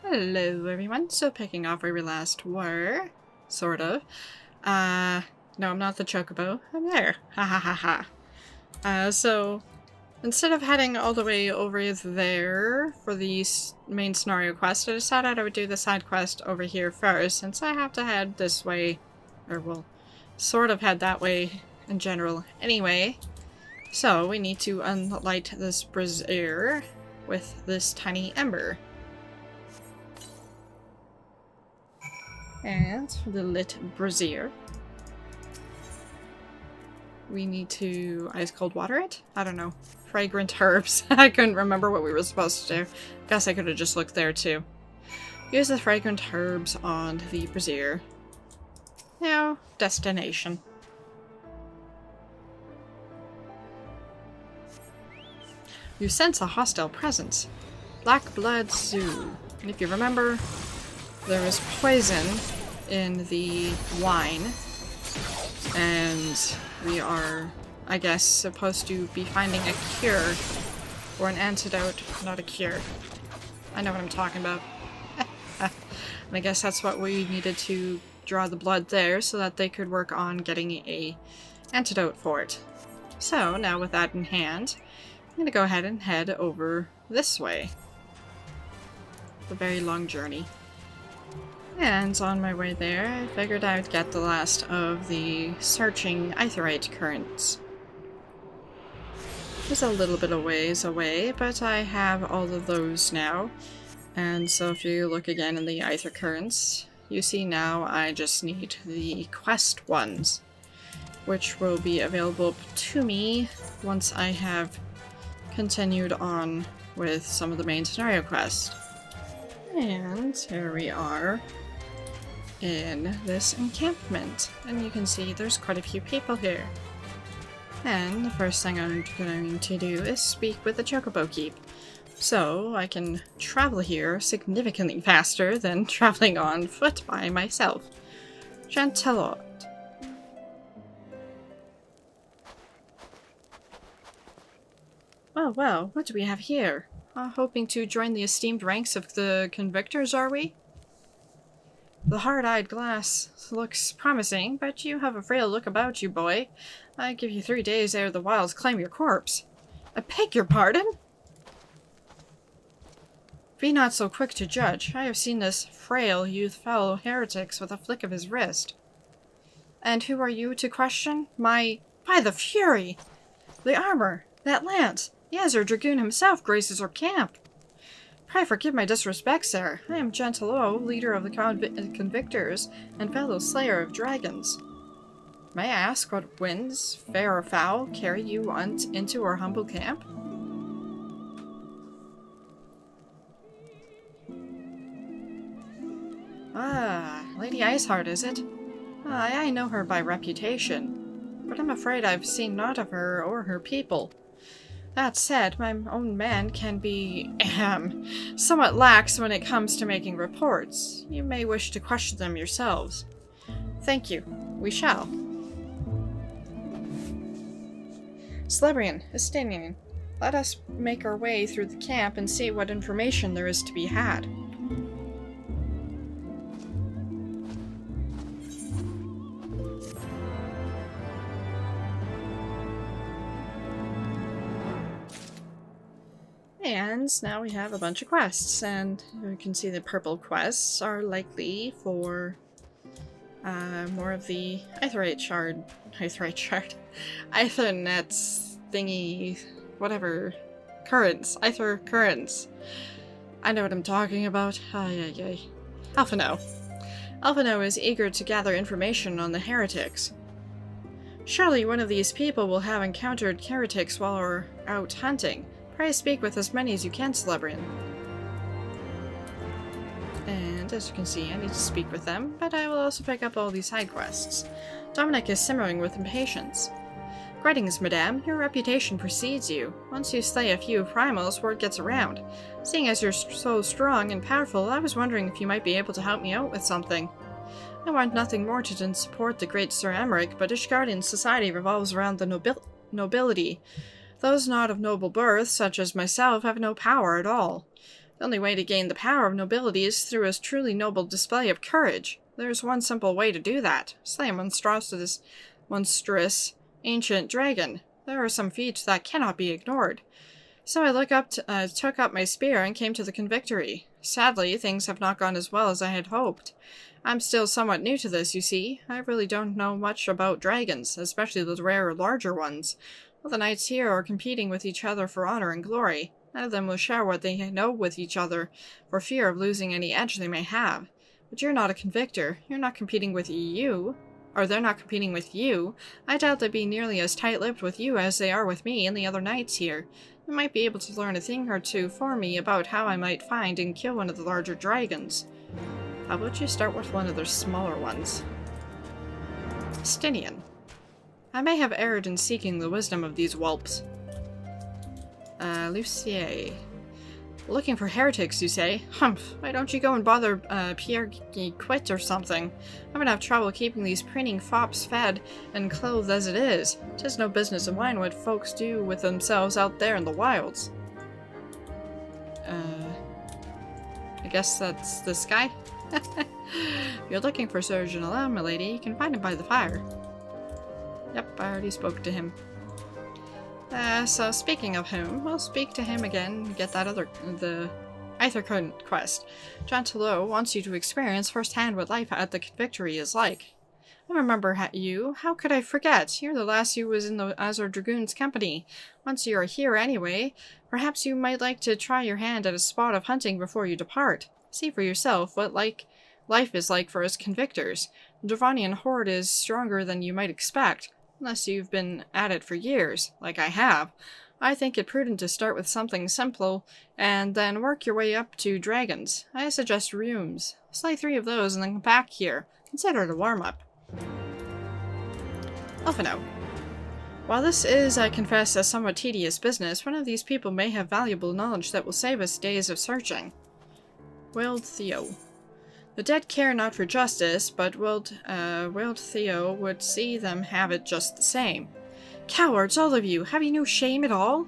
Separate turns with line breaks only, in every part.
Hello everyone, so picking off where we last were, sort of. No, I'm not the Chocobo, I'm there, ha ha ha ha. So, instead of heading all the way over there for the main scenario quest, I decided I would do the side quest over here first, since I have to head this way, or well, sort of head that way in general anyway. So, we need to unlight this brazier with this tiny ember. And for the lit brazier, we need to ice cold water it? I don't know. Fragrant herbs. I couldn't remember what we were supposed to do. Guess I could have just looked there too. Use the fragrant herbs on the brazier. Now, destination. You sense a hostile presence. Black Blood Zoo. And if you remember, there was poison in the wine, and we are, I guess, supposed to be finding a cure, or an antidote, not a cure. I know what I'm talking about. And I guess that's what we needed to draw the blood there, so that they could work on getting a antidote for it. So, now with that in hand, I'm gonna go ahead and head over this way. The very long journey. And on my way there, I figured I would get the last of the searching aetheryte currents. It's a little bit of ways away, but I have all of those now. And so if you look again in the aether currents, you see now I just need the quest ones, which will be available to me once I have continued on with some of the main scenario quests. And here we are in this encampment, and you can see there's quite a few people here. And the first thing I'm going to do is speak with the Chocobo Keep, so I can travel here significantly faster than traveling on foot by myself. Chantelot. Oh well, what do we have here? Hoping to join the esteemed ranks of the convictors, are we? The hard-eyed glass looks promising, but you have a frail look about you, boy. I give you 3 days ere the wilds claim your corpse. I beg your pardon? Be not so quick to judge. I have seen this frail youth fellow heretics with a flick of his wrist. And who are you to question? By the Fury! The armor! That lance! The Azure Dragoon himself graces our camp! Pray forgive my disrespect, sir. I am Chantelot, leader of the Convictors and fellow slayer of dragons. May I ask what winds, fair or foul, carry you into our humble camp? Ah, Lady Iceheart, is it? I know her by reputation, but I'm afraid I've seen naught of her or her people. That said, my own men can be, somewhat lax when it comes to making reports. You may wish to question them yourselves. Thank you. We shall. Celebrian, Estinian, let us make our way through the camp and see what information there is to be had. And now we have a bunch of quests, and you can see the purple quests are likely for more of the aetherite shard, Aethernets thingy, whatever, currents, aether currents. I know what I'm talking about. Alphino. Alphino is eager to gather information on the heretics. Surely one of these people will have encountered heretics while we're out hunting. Pray speak with as many as you can, Celebrian. And as you can see, I need to speak with them, but I will also pick up all these side quests. Dominic is simmering with impatience. Greetings, madame. Your reputation precedes you. Once you slay a few primals, word gets around. Seeing as you're so strong and powerful, I was wondering if you might be able to help me out with something. I want nothing more than to support the great Sir Emmerich, but Ishgardian society revolves around the nobility. Those not of noble birth, such as myself, have no power at all. The only way to gain the power of nobility is through a truly noble display of courage. There's one simple way to do that. Slay a monstrous, ancient dragon. There are some feats that cannot be ignored. So I took up my spear and came to the convictory. Sadly, things have not gone as well as I had hoped. I'm still somewhat new to this, you see. I really don't know much about dragons, especially the rare, larger ones. All the knights here are competing with each other for honor and glory. None of them will share what they know with each other, for fear of losing any edge they may have. But you're not a convictor. You're not competing with you. Or they're not competing with you. I doubt they'd be nearly as tight-lipped with you as they are with me and the other knights here. You might be able to learn a thing or two for me about how I might find and kill one of the larger dragons. How about you start with one of their smaller ones? Stinian. I may have erred in seeking the wisdom of these whelps. Lucier. Looking for heretics, you say? Humph, why don't you go and bother Pierre Quit or something? I'm gonna have trouble keeping these preening fops fed and clothed as it is. 'Tis no business of mine what folks do with themselves out there in the wilds. I guess that's this guy? If you're looking for Sir Janela, my lady, you can find him by the fire. Yep, I already spoke to him. So speaking of whom, we'll speak to him again and get that the Aether quest. John Tillot wants you to experience firsthand what life at the convictory is like. I remember you. How could I forget? You're the last who was in the Azure Dragoon's company. Once you are here anyway, perhaps you might like to try your hand at a spot of hunting before you depart. See for yourself what life is like for us convictors. The Dravanian horde is stronger than you might expect. Unless you've been at it for years, like I have. I think it prudent to start with something simple, and then work your way up to dragons. I suggest rooms. Slay 3 of those and then come back here. Consider it a warm-up. Elfino. While this is, I confess, a somewhat tedious business, one of these people may have valuable knowledge that will save us days of searching. Willed Theo. The dead care not for justice, but Willed Theo would see them have it just the same. Cowards, all of you! Have you no shame at all?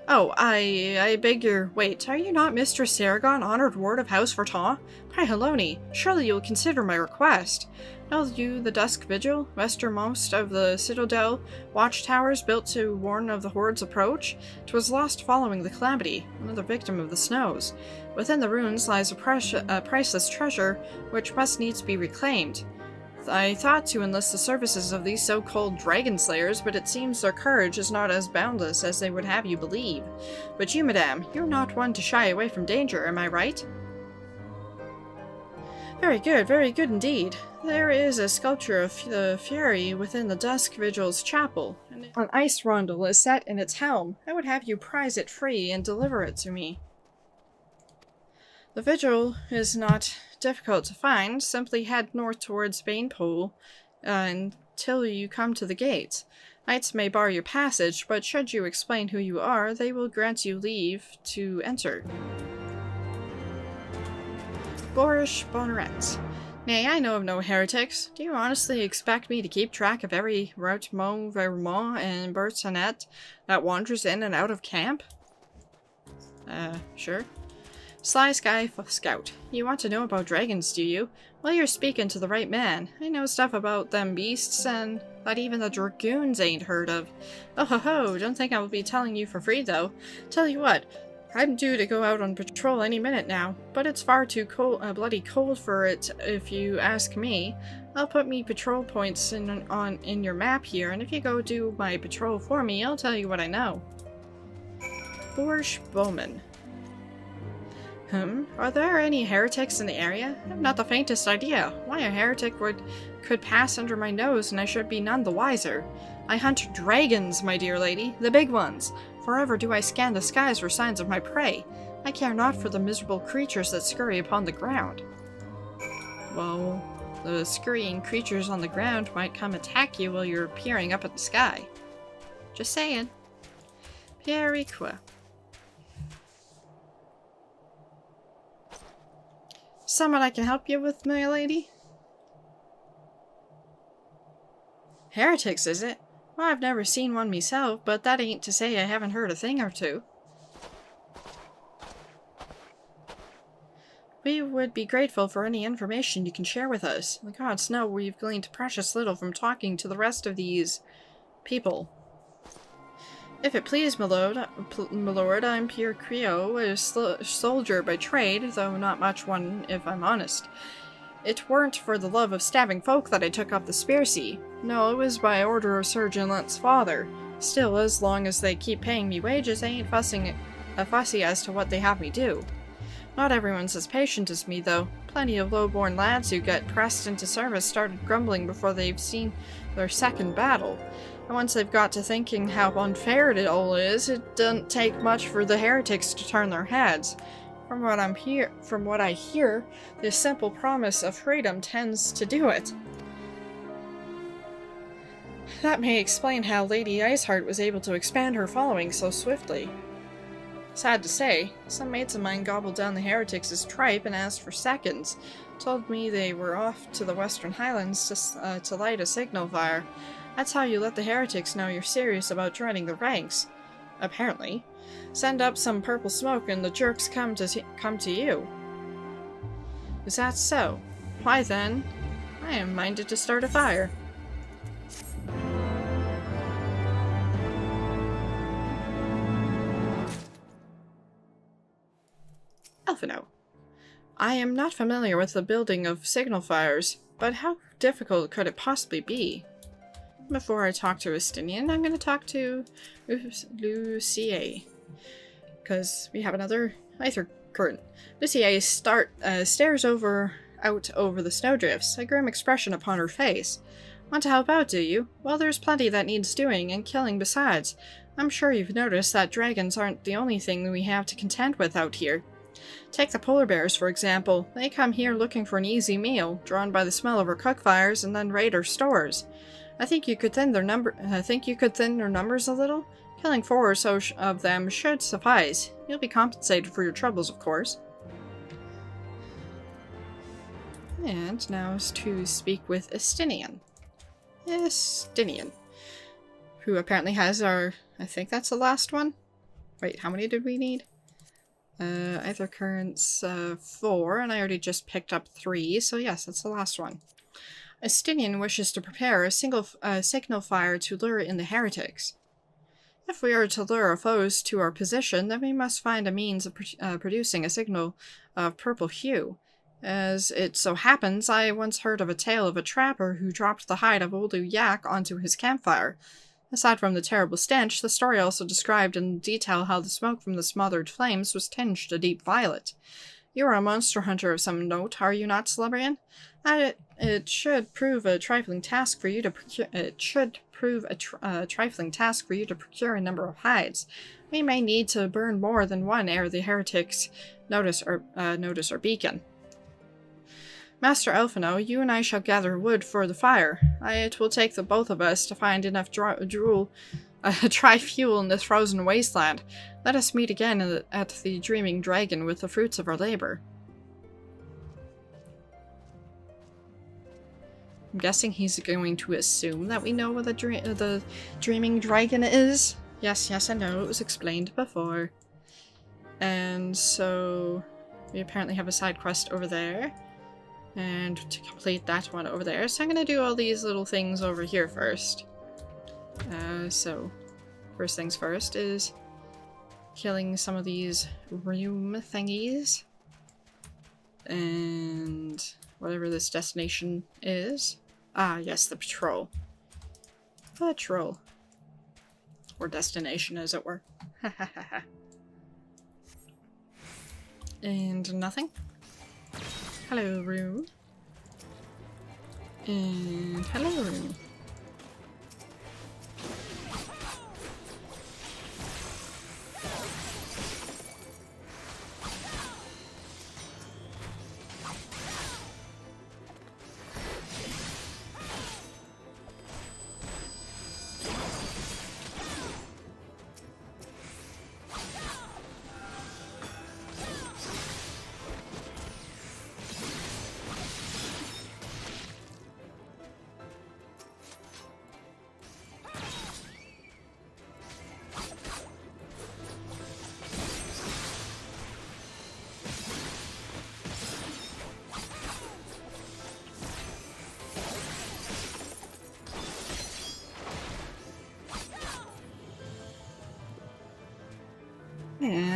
Oh, I beg your... Wait, are you not Mistress Saragon, honored ward of House Verton? By Haloni, surely you'll consider my request. Know you the DUSK Vigil, westernmost of the Citadel, watchtowers built to warn of the horde's approach? 'Twas lost following the calamity, another victim of the snows. Within the ruins lies a priceless treasure, which must needs be reclaimed. I thought to enlist the services of these so-called dragon slayers, but it seems their courage is not as boundless as they would have you believe. But you, madame, you're not one to shy away from danger, am I right? Very good indeed. There is a sculpture of the Fury within the Dusk Vigil's chapel, and an ice rondel is set in its helm. I would have you prize it free and deliver it to me. The Vigil is not difficult to find. Simply head north towards Banepole until you come to the gates. Knights may bar your passage, but should you explain who you are, they will grant you leave to enter. Boorish Bonneret. Nay, I know of no heretics. Do you honestly expect me to keep track of every Routemont, Vermont, and Bertonet that wanders in and out of camp? Sure. Sly Sky Scout. You want to know about dragons, do you? Well, you're speaking to the right man. I know stuff about them beasts and that even the dragoons ain't heard of. Oh ho ho, don't think I will be telling you for free though. Tell you what, I'm due to go out on patrol any minute now, but it's far too bloody cold for it if you ask me. I'll put me patrol points in your map here, and if you go do my patrol for me, I'll tell you what I know. Borsch Bowman. Are there any heretics in the area? I have not the faintest idea. Why a heretic could pass under my nose and I should be none the wiser. I hunt dragons, my dear lady, the big ones. Forever do I scan the skies for signs of my prey. I care not for the miserable creatures that scurry upon the ground. Well, the scurrying creatures on the ground might come attack you while you're peering up at the sky. Just saying. Pierriqua. Someone I can help you with, my lady? Heretics, is it? Well, I've never seen one myself, but that ain't to say I haven't heard a thing or two. We would be grateful for any information you can share with us. The gods know we've gleaned precious little from talking to the rest of these people. If it please, my lord, I'm Pierre Creo, a soldier by trade, though not much one if I'm honest. It weren't for the love of stabbing folk that I took up the spear-sea. No, it was by order of Sir Ginlet's father. Still, as long as they keep paying me wages, I ain't fussy as to what they have me do. Not everyone's as patient as me, though. Plenty of low-born lads who get pressed into service started grumbling before they've seen their second battle. And once they've got to thinking how unfair it all is, it doesn't take much for the heretics to turn their heads. From what I hear, this simple promise of freedom tends to do it. That may explain how Lady Iceheart was able to expand her following so swiftly. Sad to say, some mates of mine gobbled down the heretics' tripe and asked for seconds. Told me they were off to the Western Highlands to light a signal fire. That's how you let the heretics know you're serious about joining the ranks. Apparently. Send up some purple smoke and the jerks come to you. Is that so? Why then, I am minded to start a fire. Elfino. I am not familiar with the building of signal fires, but how difficult could it possibly be? Before I talk to Estinian, I'm going to talk to Ysayle. Because we have another Aether current. Ysayle stares out over the snowdrifts, a grim expression upon her face. Want to help out, do you? Well, there's plenty that needs doing and killing besides. I'm sure you've noticed that dragons aren't the only thing we have to contend with out here. Take the polar bears, for example. They come here looking for an easy meal, drawn by the smell of our cook fires, and then raid our stores. I think you could thin their numbers a little. Killing 4 or so of them should suffice. You'll be compensated for your troubles, of course. And now is to speak with Estinian. Who apparently has our... I think that's the last one? Wait, how many did we need? Aether currents 4, and I already just picked up 3, so yes, that's the last one. Estinian wishes to prepare a signal fire to lure in the heretics. If we are to lure our foes to our position, then we must find a means of producing a signal of purple hue. As it so happens, I once heard of a tale of a trapper who dropped the hide of old yak onto his campfire. Aside from the terrible stench, the story also described in detail how the smoke from the smothered flames was tinged a deep violet. You are a monster hunter of some note, are you not, Celebrian? It should prove a trifling task for you to procure. Trifling task for you to procure a number of hides. We may need to burn more than one ere the heretics notice our beacon. Master Elfino, you and I shall gather wood for the fire. It will take the both of us to find enough dry fuel in this frozen wasteland. Let us meet again at the Dreaming Dragon with the fruits of our labor. I'm guessing he's going to assume that we know what the Dreaming Dragon is. Yes, I know. It was explained before. And so we apparently have a side quest over there. And to complete that one over there. So I'm going to do all these little things over here first. So first things first is killing some of these room thingies. And whatever this destination is. Ah, yes, the patrol. Patrol. Or destination, as it were. And nothing. Hello, room. And hello, room.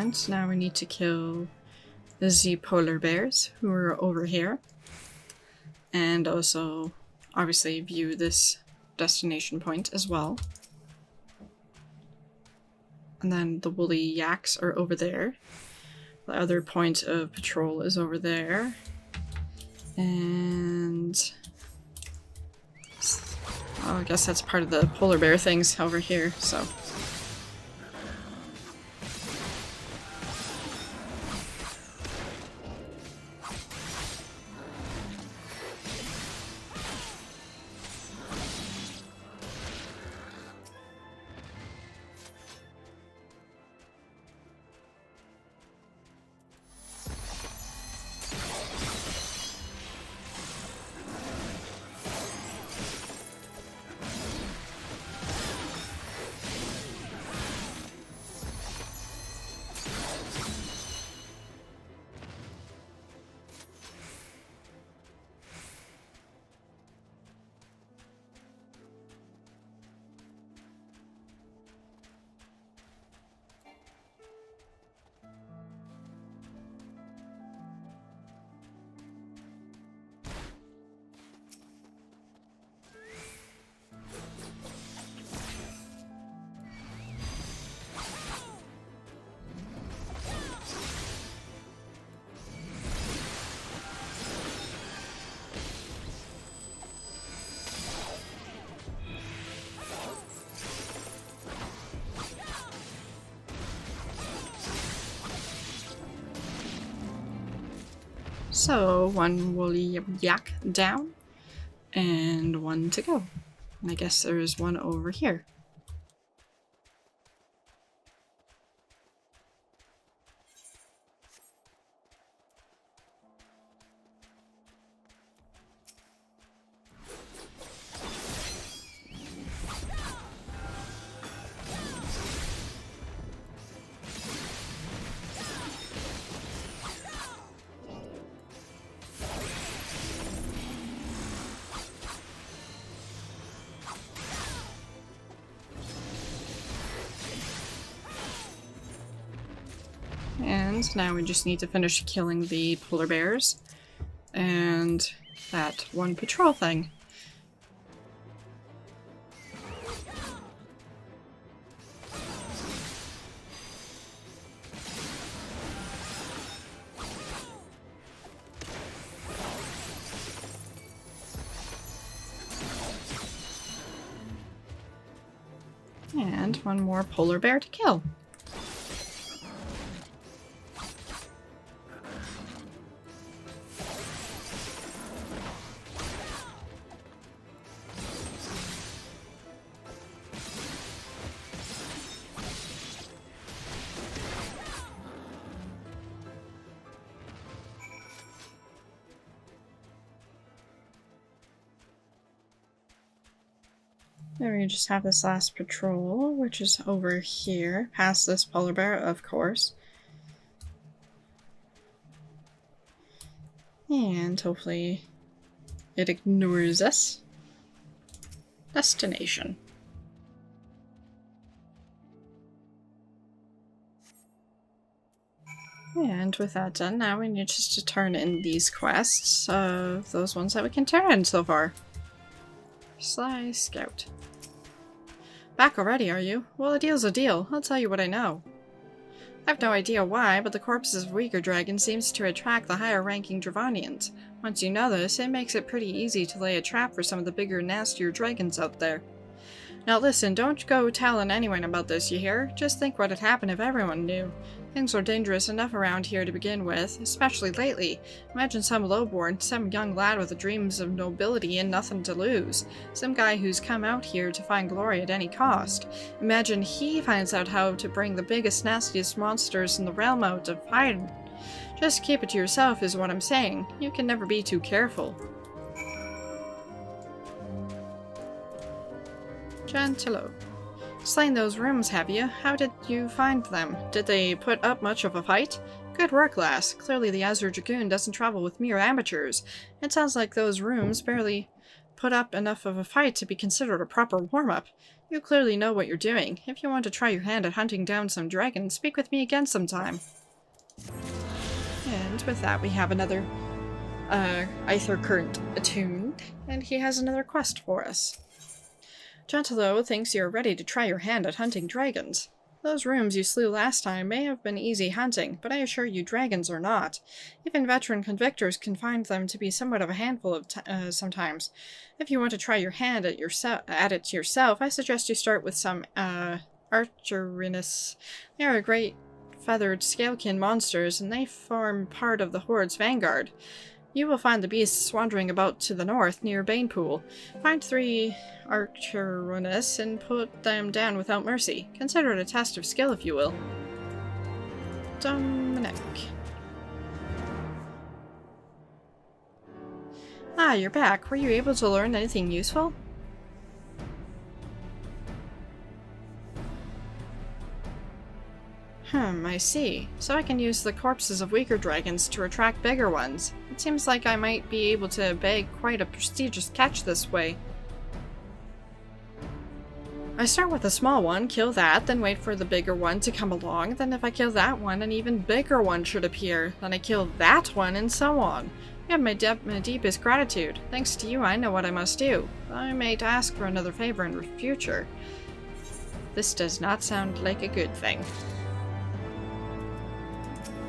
And now we need to kill the polar bears who are over here. And also, obviously, view this destination point as well. And then the woolly yaks are over there. The other point of patrol is over there. And well, I guess that's part of the polar bear things over here, so. So, one woolly yak down, and one to go. And I guess there is one over here. And now we just need to finish killing the polar bears and that one patrol thing. And one more polar bear to kill. There we just have this last patrol, which is over here, past this polar bear, of course. And hopefully it ignores us. Destination. And with that done, now we need just to turn in these quests of those ones that we can turn in so far. Sly Scout. Back already, are you? Well, a deal's a deal. I'll tell you what I know. I have no idea why, but the corpses of weaker dragons seems to attract the higher-ranking Dravanians. Once you know this, it makes it pretty easy to lay a trap for some of the bigger, nastier dragons out there. Now listen, don't go telling anyone about this, you hear? Just think what would happen if everyone knew. Things were dangerous enough around here to begin with, especially lately. Imagine some lowborn, some young lad with dreams of nobility and nothing to lose. Some guy who's come out here to find glory at any cost. Imagine he finds out how to bring the biggest, nastiest monsters in the realm out of hiding. Just keep it to yourself is what I'm saying. You can never be too careful. Gentilo. Slain those rooms, have you? How did you find them? Did they put up much of a fight? Good work, lass. Clearly the Azure Dragoon doesn't travel with mere amateurs. It sounds like those rooms barely put up enough of a fight to be considered a proper warm-up. You clearly know what you're doing. If you want to try your hand at hunting down some dragons, speak with me again sometime. And with that, we have another Aether Current attuned, and he has another quest for us. Gentilo thinks you're ready to try your hand at hunting dragons. Those rooms you slew last time may have been easy hunting, but I assure you dragons are not. Even veteran convictors can find them to be somewhat of a handful of sometimes. If you want to try your hand at it yourself, I suggest you start with some Archerinus. They are great feathered scalekin monsters, and they form part of the Horde's vanguard. You will find the beasts wandering about to the north, near Banepool. Find 3 Archerinus and put them down without mercy. Consider it a test of skill, if you will. Dominic. Ah, you're back. Were you able to learn anything useful? I see. So I can use the corpses of weaker dragons to attract bigger ones. It seems like I might be able to bag quite a prestigious catch this way. I start with a small one, kill that, then wait for the bigger one to come along, then if I kill that one, an even bigger one should appear, then I kill that one, and so on. You have my deepest gratitude. Thanks to you, I know what I must do. I may ask for another favor in the future. This does not sound like a good thing.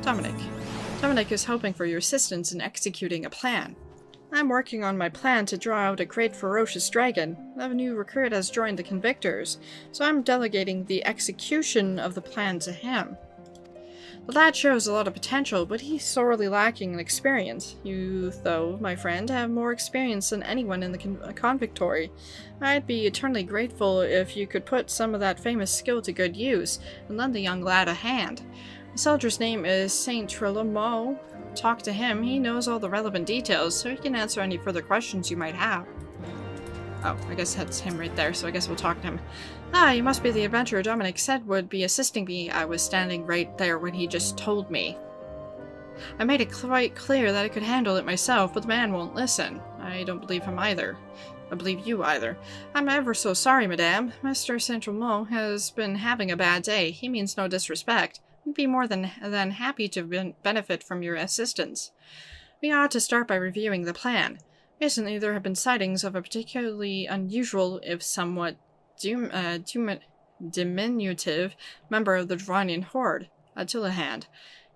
Dominic. Dominic is hoping for your assistance in executing a plan. I'm working on my plan to draw out a great ferocious dragon. A new recruit has joined the Convictors, so I'm delegating the execution of the plan to him. The lad shows a lot of potential, but he's sorely lacking in experience. You, though, my friend, have more experience than anyone in the convictory. I'd be eternally grateful if you could put some of that famous skill to good use, and lend the young lad a hand. The soldier's name is Saint Trelamo. Talk to him, he knows all the relevant details, so he can answer any further questions you might have. Oh, I guess that's him right there, so I guess we'll talk to him. Ah, you must be the adventurer Dominic said would be assisting me. I was standing right there when he just told me. I made it quite clear that I could handle it myself, but the man won't listen. I don't believe him either. I believe you either. I'm ever so sorry, madame. Mr. Saint-Tremont has been having a bad day. He means no disrespect. I'd be more than happy to benefit from your assistance. We ought to start by reviewing the plan. Recently, there have been sightings of a particularly unusual, if somewhat diminutive, member of the Dravanian Horde, a Tullahand.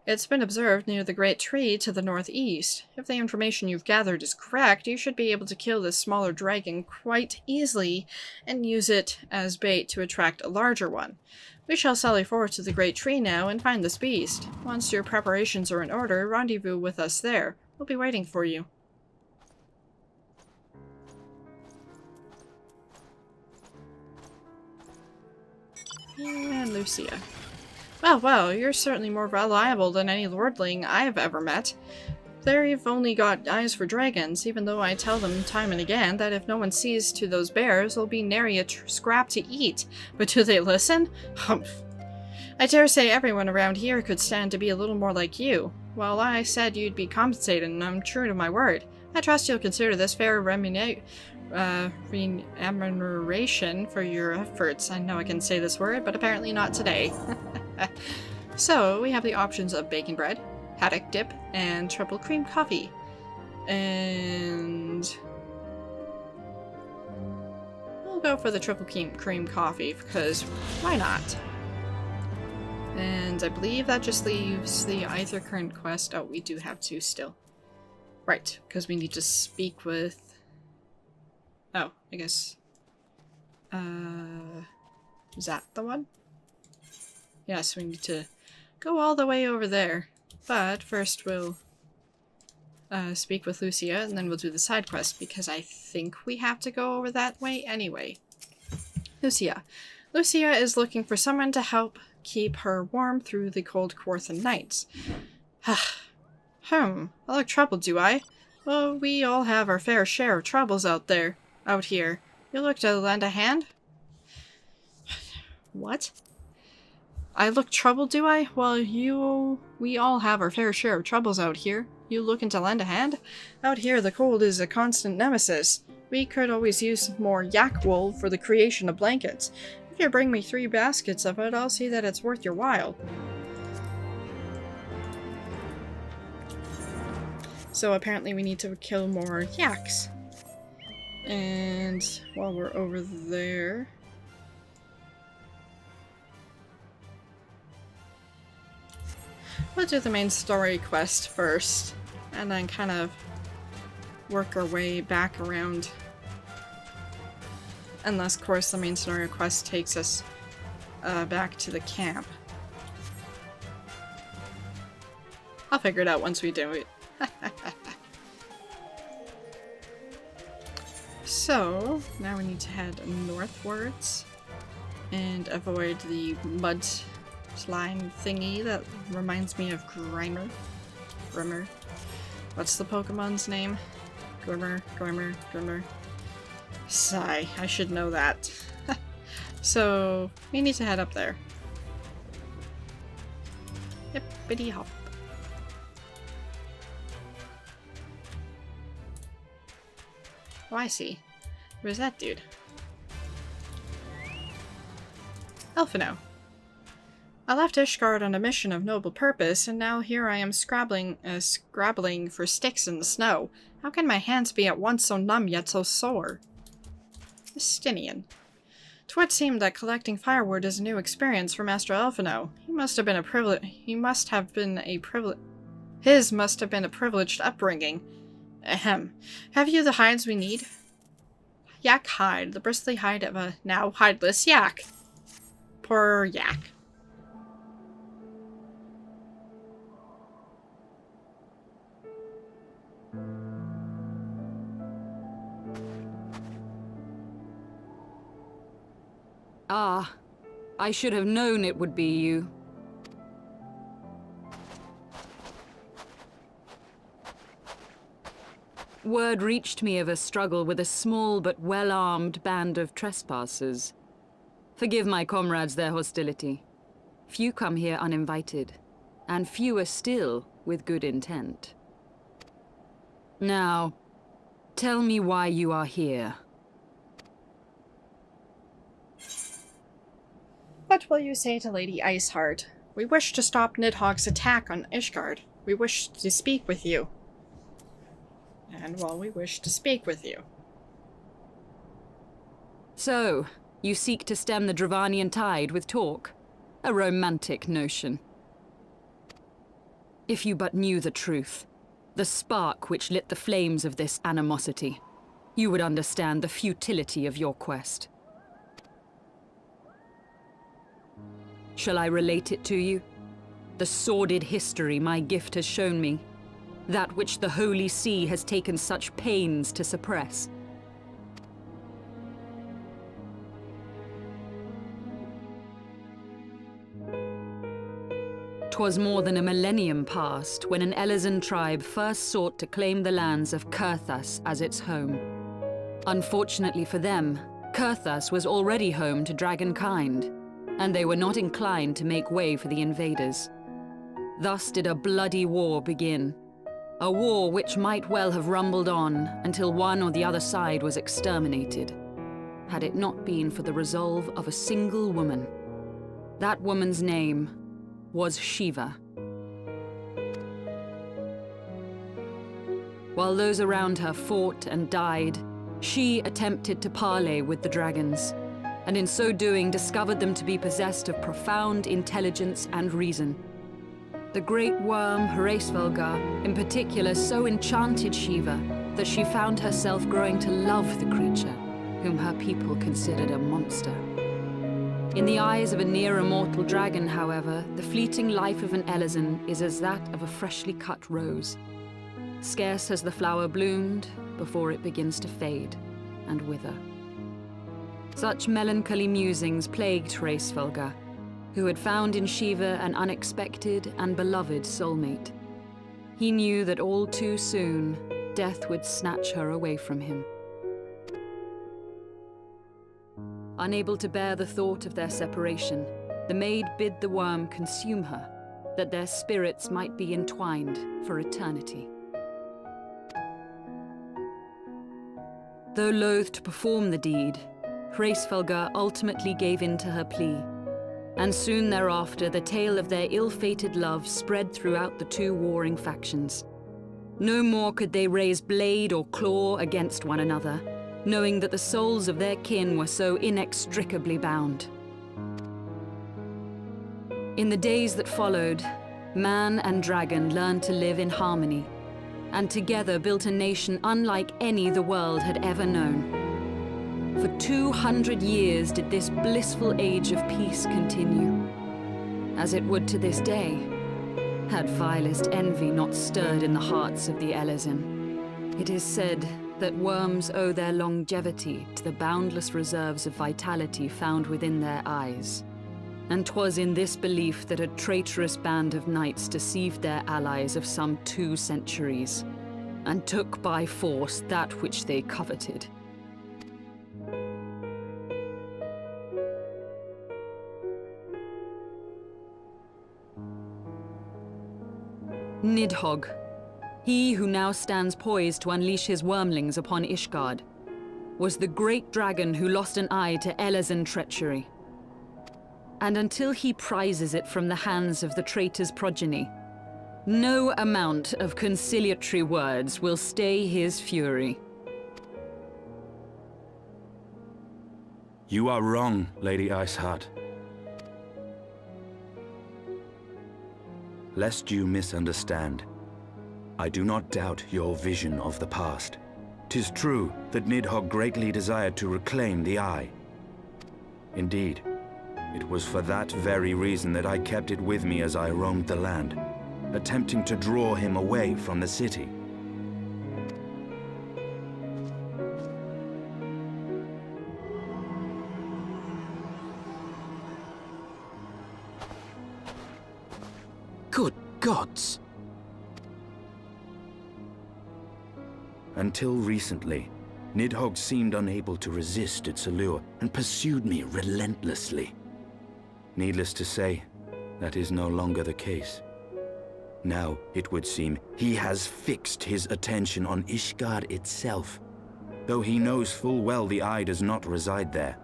It's been observed near the Great Tree to the northeast. If the information you've gathered is correct, you should be able to kill this smaller dragon quite easily and use it as bait to attract a larger one. We shall sally forward to the Great Tree now and find this beast. Once your preparations are in order, rendezvous with us there. We'll be waiting for you. And Lucia. Well, you're certainly more reliable than any lordling I've ever met. They've only got eyes for dragons, even though I tell them time and again that if no one sees to those bears, there'll be nary a scrap to eat. But do they listen? Humph. I dare say everyone around here could stand to be a little more like you. Well, I said you'd be compensated, and I'm true to my word. I trust you'll consider this fair remuneration for your efforts. I know I can say this word, but apparently not today. So, we have the options of bacon bread, haddock dip, and triple cream coffee. And we'll go for the triple cream coffee, because why not? And I believe that just leaves the Aether Current quest. Oh, we do have 2 still. Right, because we need to speak with... Oh, I guess... is that the one? Yes, we need to go all the way over there. But first we'll speak with Lucia, and then we'll do the side quest, because I think we have to go over that way anyway. Lucia. Lucia is looking for someone to help keep her warm through the cold Coerthan nights. I look troubled, do I? Well, we all have our fair share of troubles out here. You look to lend a hand? What? I look troubled, do I? Well, we all have our fair share of troubles out here. You looking to lend a hand? Out here, the cold is a constant nemesis. We could always use more yak wool for the creation of blankets. If you bring me 3 baskets of it, I'll see that it's worth your while. So apparently we need to kill more yaks. And while we're over there... we'll do the main story quest first, and then kind of work our way back around. Unless, of course, the main story quest takes us back to the camp. I'll figure it out once we do it. So, now we need to head northwards and avoid the mud slime thingy that reminds me of Grimer. What's the Pokemon's name? Grimer. Sigh, I should know that. So, we need to head up there. Hippity hop. Oh, I see. Where's that dude? Elfino. I left Ishgard on a mission of noble purpose, and now here I am scrabbling for sticks in the snow. How can my hands be at once so numb yet so sore? Estinian. 'Twould seem that collecting firewood is a new experience for Master Elfino. His must have been a privileged upbringing. Ahem. Have you the hides we need? Yak hide, the bristly hide of a now hideless yak. Poor yak.
Ah, I should have known it would be you. Word reached me of a struggle with a small but well-armed band of trespassers. Forgive my comrades their hostility. Few come here uninvited, and fewer still with good intent. Now, tell me why you are here.
What will you say to Lady Iceheart? We wish to stop Nidhogg's attack on Ishgard. We wish to speak with you. And well, we wish to speak with you.
So, you seek to stem the Dravanian tide with talk? A romantic notion. If you but knew the truth, the spark which lit the flames of this animosity, you would understand the futility of your quest. Shall I relate it to you? The sordid history my gift has shown me. That which the Holy See has taken such pains to suppress. 'Twas more than a millennium past when an Elezen tribe first sought to claim the lands of Coerthas as its home. Unfortunately for them, Coerthas was already home to dragonkind, and they were not inclined to make way for the invaders. Thus did a bloody war begin. A war which might well have rumbled on until one or the other side was exterminated, had it not been for the resolve of a single woman. That woman's name was Shiva. While those around her fought and died, she attempted to parley with the dragons, and in so doing discovered them to be possessed of profound intelligence and reason. The great worm, Hraesvelgar, in particular so enchanted Shiva that she found herself growing to love the creature, whom her people considered a monster. In the eyes of a near-immortal dragon, however, the fleeting life of an Elezen is as that of a freshly cut rose. Scarce has the flower bloomed before it begins to fade and wither. Such melancholy musings plagued Hraesvelgar, who had found in Shiva an unexpected and beloved soulmate. He knew that all too soon, death would snatch her away from him. Unable to bear the thought of their separation, the maid bid the worm consume her, that their spirits might be entwined for eternity. Though loath to perform the deed, Hraesvelgr ultimately gave in to her plea, and soon thereafter the tale of their ill-fated love spread throughout the two warring factions. No more could they raise blade or claw against one another, knowing that the souls of their kin were so inextricably bound. In the days that followed, man and dragon learned to live in harmony, and together built a nation unlike any the world had ever known. For 200 years did this blissful age of peace continue, as it would to this day, had vilest envy not stirred in the hearts of the Elezen. It is said that worms owe their longevity to the boundless reserves of vitality found within their eyes. And 'twas in this belief that a traitorous band of knights deceived their allies of some 2 centuries, and took by force that which they coveted. Nidhogg, he who now stands poised to unleash his wormlings upon Ishgard, was the great dragon who lost an eye to Elezen treachery. And until he prizes it from the hands of the traitor's progeny, no amount of conciliatory words will stay his fury.
You are wrong, Lady Iceheart. Lest you misunderstand, I do not doubt your vision of the past. 'Tis true that Nidhogg greatly desired to reclaim the Eye. Indeed, it was for that very reason that I kept it with me as I roamed the land, attempting to draw him away from the city.
Good gods!
Until recently, Nidhogg seemed unable to resist its allure and pursued me relentlessly. Needless to say, that is no longer the case. Now, it would seem, he has fixed his attention on Ishgard itself, though he knows full well the Eye does not reside there.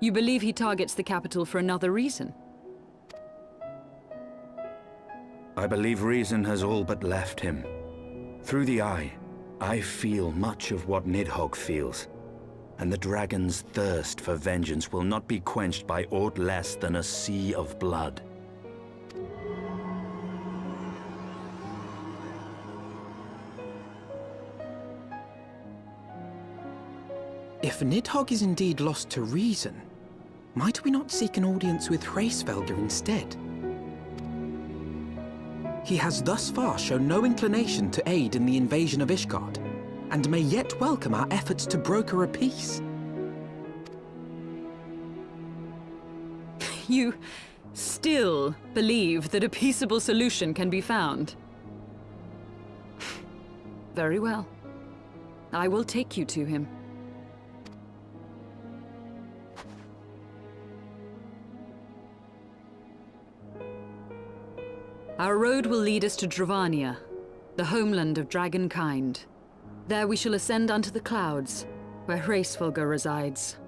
You believe he targets the capital for another reason?
I believe reason has all but left him. Through the Eye, I feel much of what Nidhogg feels, and the dragon's thirst for vengeance will not be quenched by aught less than a sea of blood.
If Nidhogg is indeed lost to reason, might we not seek an audience with Hraesvelgr instead? He has thus far shown no inclination to aid in the invasion of Ishgard, and may yet welcome our efforts to broker a peace.
You still believe that a peaceable solution can be found? Very well. I will take you to him. Our road will lead us to Dravania, the homeland of dragonkind. There we shall ascend unto the clouds, where Hraesvelgr resides.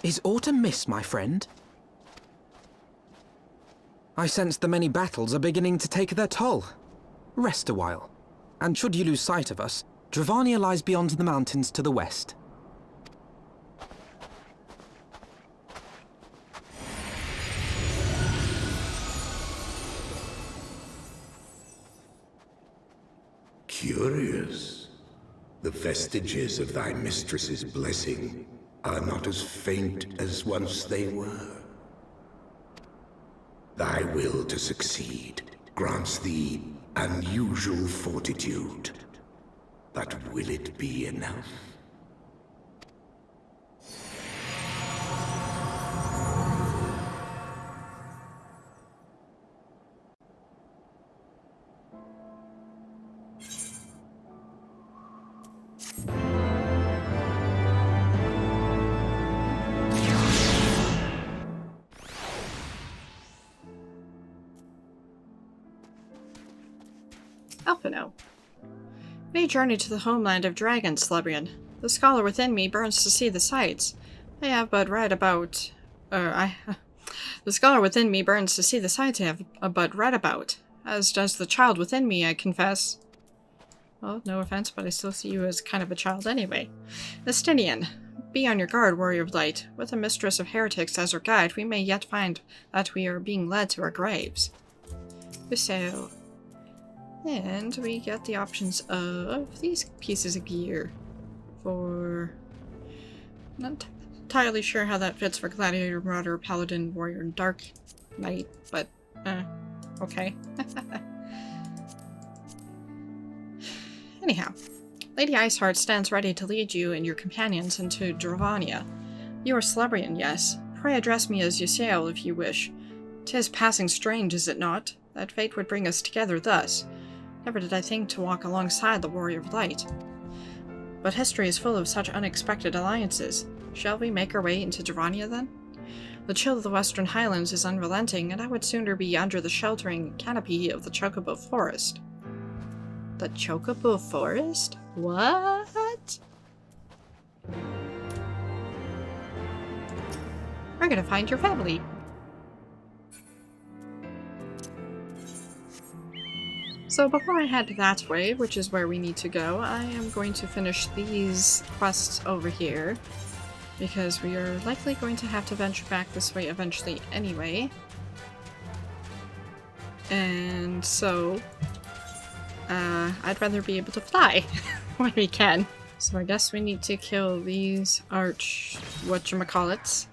Is aught amiss, my friend? I sense the many battles are beginning to take their toll. Rest a while, and should you lose sight of us, Dravania lies beyond the mountains to the west.
Curious. The vestiges of thy mistress's blessing are not as faint as once they were. Thy will to succeed grants thee unusual fortitude. But will it be enough?
Alphino. We journey to the homeland of dragons, Celebrian. The scholar within me burns to see the sights. I have but read about... The scholar within me burns to see the sights I have but read about. As does the child within me, I confess. Well, no offense, but I still see you as kind of a child anyway. Estinian. Be on your guard, warrior of light. With a mistress of heretics as our guide, we may yet find that we are being led to our graves. Ysayle. And we get the options of these pieces of gear for... Not entirely sure how that fits for Gladiator, Marauder, Paladin, Warrior, and Dark Knight, but, okay. Anyhow, Lady Iceheart stands ready to lead you and your companions into Dravania. You are Celebrian, yes. Pray address me as Ysayle if you wish. 'Tis passing strange, is it not, that fate would bring us together thus. Never did I think to walk alongside the Warrior of Light. But history is full of such unexpected alliances. Shall we make our way into Dravania, then? The chill of the Western Highlands is unrelenting, and I would sooner be under the sheltering canopy of the Chocobo Forest. The Chocobo Forest? What? We're gonna find your family. So before I head that way, which is where we need to go, I am going to finish these quests over here, because we are likely going to have to venture back this way eventually anyway. And so, I'd rather be able to fly when we can. So I guess we need to kill these whatchamacallits.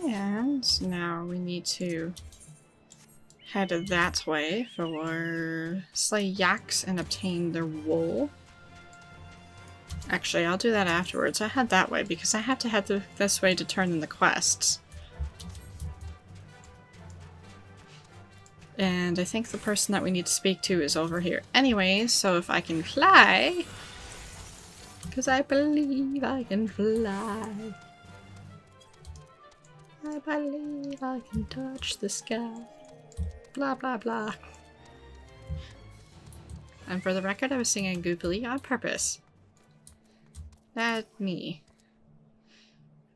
And now we need to head that way for slay yaks and obtain their wool. Actually, I'll do that afterwards. I head that way because I have to head this way to turn in the quests. And I think the person that we need to speak to is over here anyway, so if I can fly, because I believe I can fly. I believe I can touch the sky. Blah blah blah. And for the record, I was singing goofily on purpose. Not me.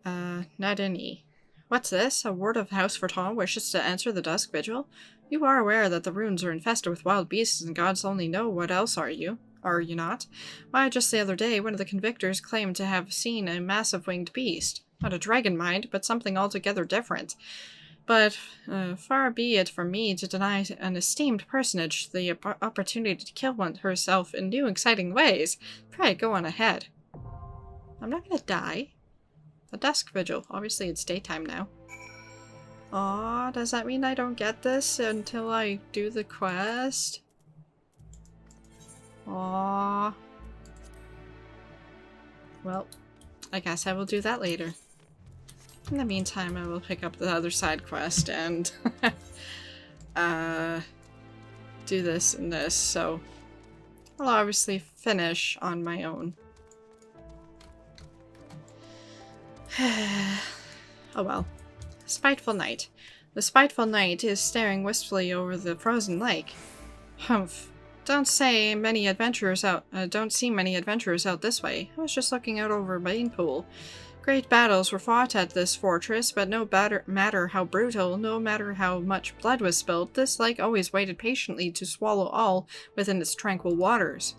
Not any. What's this? A ward of House Forton wishes to enter the Dusk Vigil? You are aware that the ruins are infested with wild beasts and gods only know what else, are you? Are you not? Why, just the other day, one of the convictors claimed to have seen a massive winged beast. Not a dragon, mind, but something altogether different. But far be it from me to deny an esteemed personage the opportunity to kill one herself in new exciting ways. Pray, go on ahead. I'm not gonna die. The Dusk Vigil. Obviously it's daytime now. Aw, does that mean I don't get this until I do the quest? Aw. Well, I guess I will do that later. In the meantime, I will pick up the other side quest and do this and this, so I'll obviously finish on my own. Oh well. Spiteful Knight. The spiteful knight is staring wistfully over the frozen lake. Humph. Don't see many adventurers out this way. I was just looking out over Banepool. Great battles were fought at this fortress, but no matter how brutal, no matter how much blood was spilled, this lake always waited patiently to swallow all within its tranquil waters.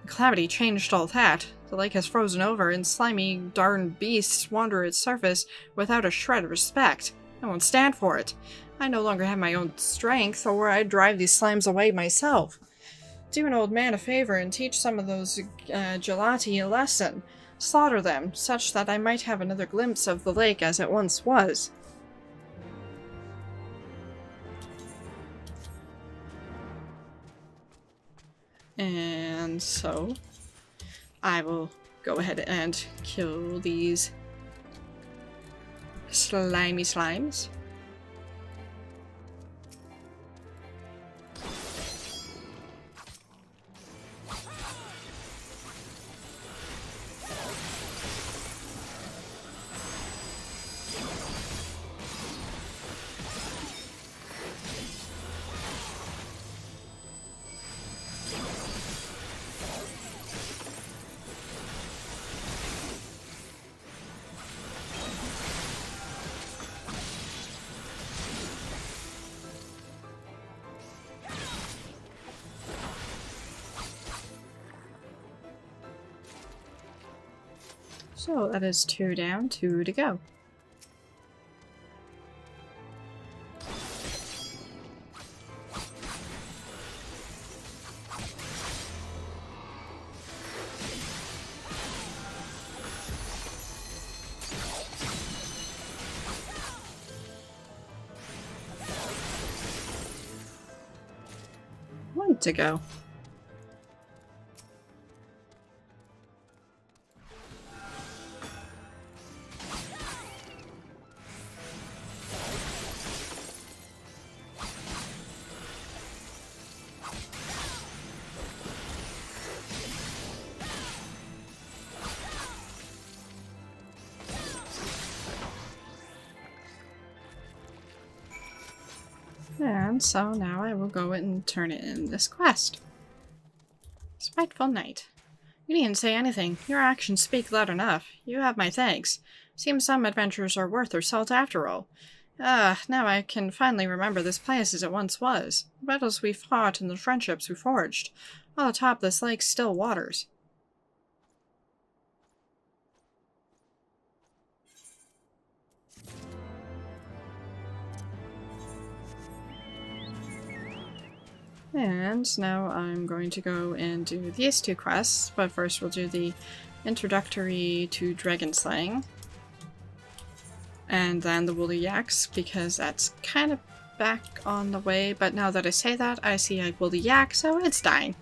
The calamity changed all that. The lake has frozen over, and slimy, darned beasts wander its surface without a shred of respect. I won't stand for it. I no longer have my own strength, or I'd drive these slimes away myself. Do an old man a favor and teach some of those gelati a lesson. Slaughter them, such that I might have another glimpse of the lake as it once was. And so, I will go ahead and kill these slimy slimes. So that is 2 down, 2 to go. One to go. And so now I will go and turn it in this quest. Spiteful Knight. You needn't say anything. Your actions speak loud enough. You have my thanks. Seems some adventures are worth their salt after all. Now I can finally remember this place as it once was. The battles we fought and the friendships we forged. All atop this lake's still waters. And now I'm going to go and do these 2 quests, but first we'll do the introductory to dragon slaying. And then the woolly yaks, because that's kind of back on the way, but now that I say that, I see a woolly yak, so it's dying.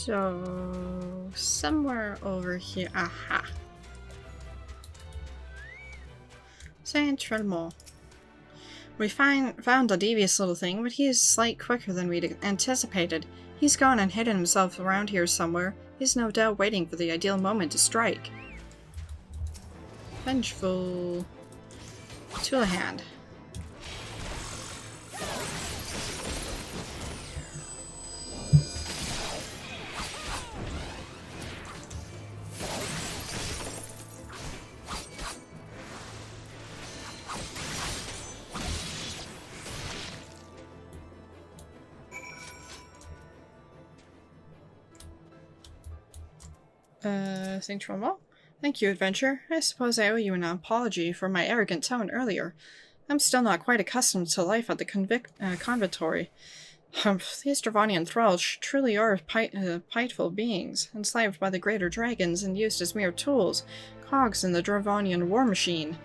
So, somewhere over here, aha. Saint-Tremont. We found a devious little thing, but he is slight quicker than we'd anticipated. He's gone and hidden himself around here somewhere. He's no doubt waiting for the ideal moment to strike. Vengeful Toolhand. St. Tromo? Thank you, Adventure. I suppose I owe you an apology for my arrogant tone earlier. I'm still not quite accustomed to life at the convictory. These Dravanian thralls truly are piteful beings, enslaved by the greater dragons and used as mere tools, cogs in the Dravanian war machine.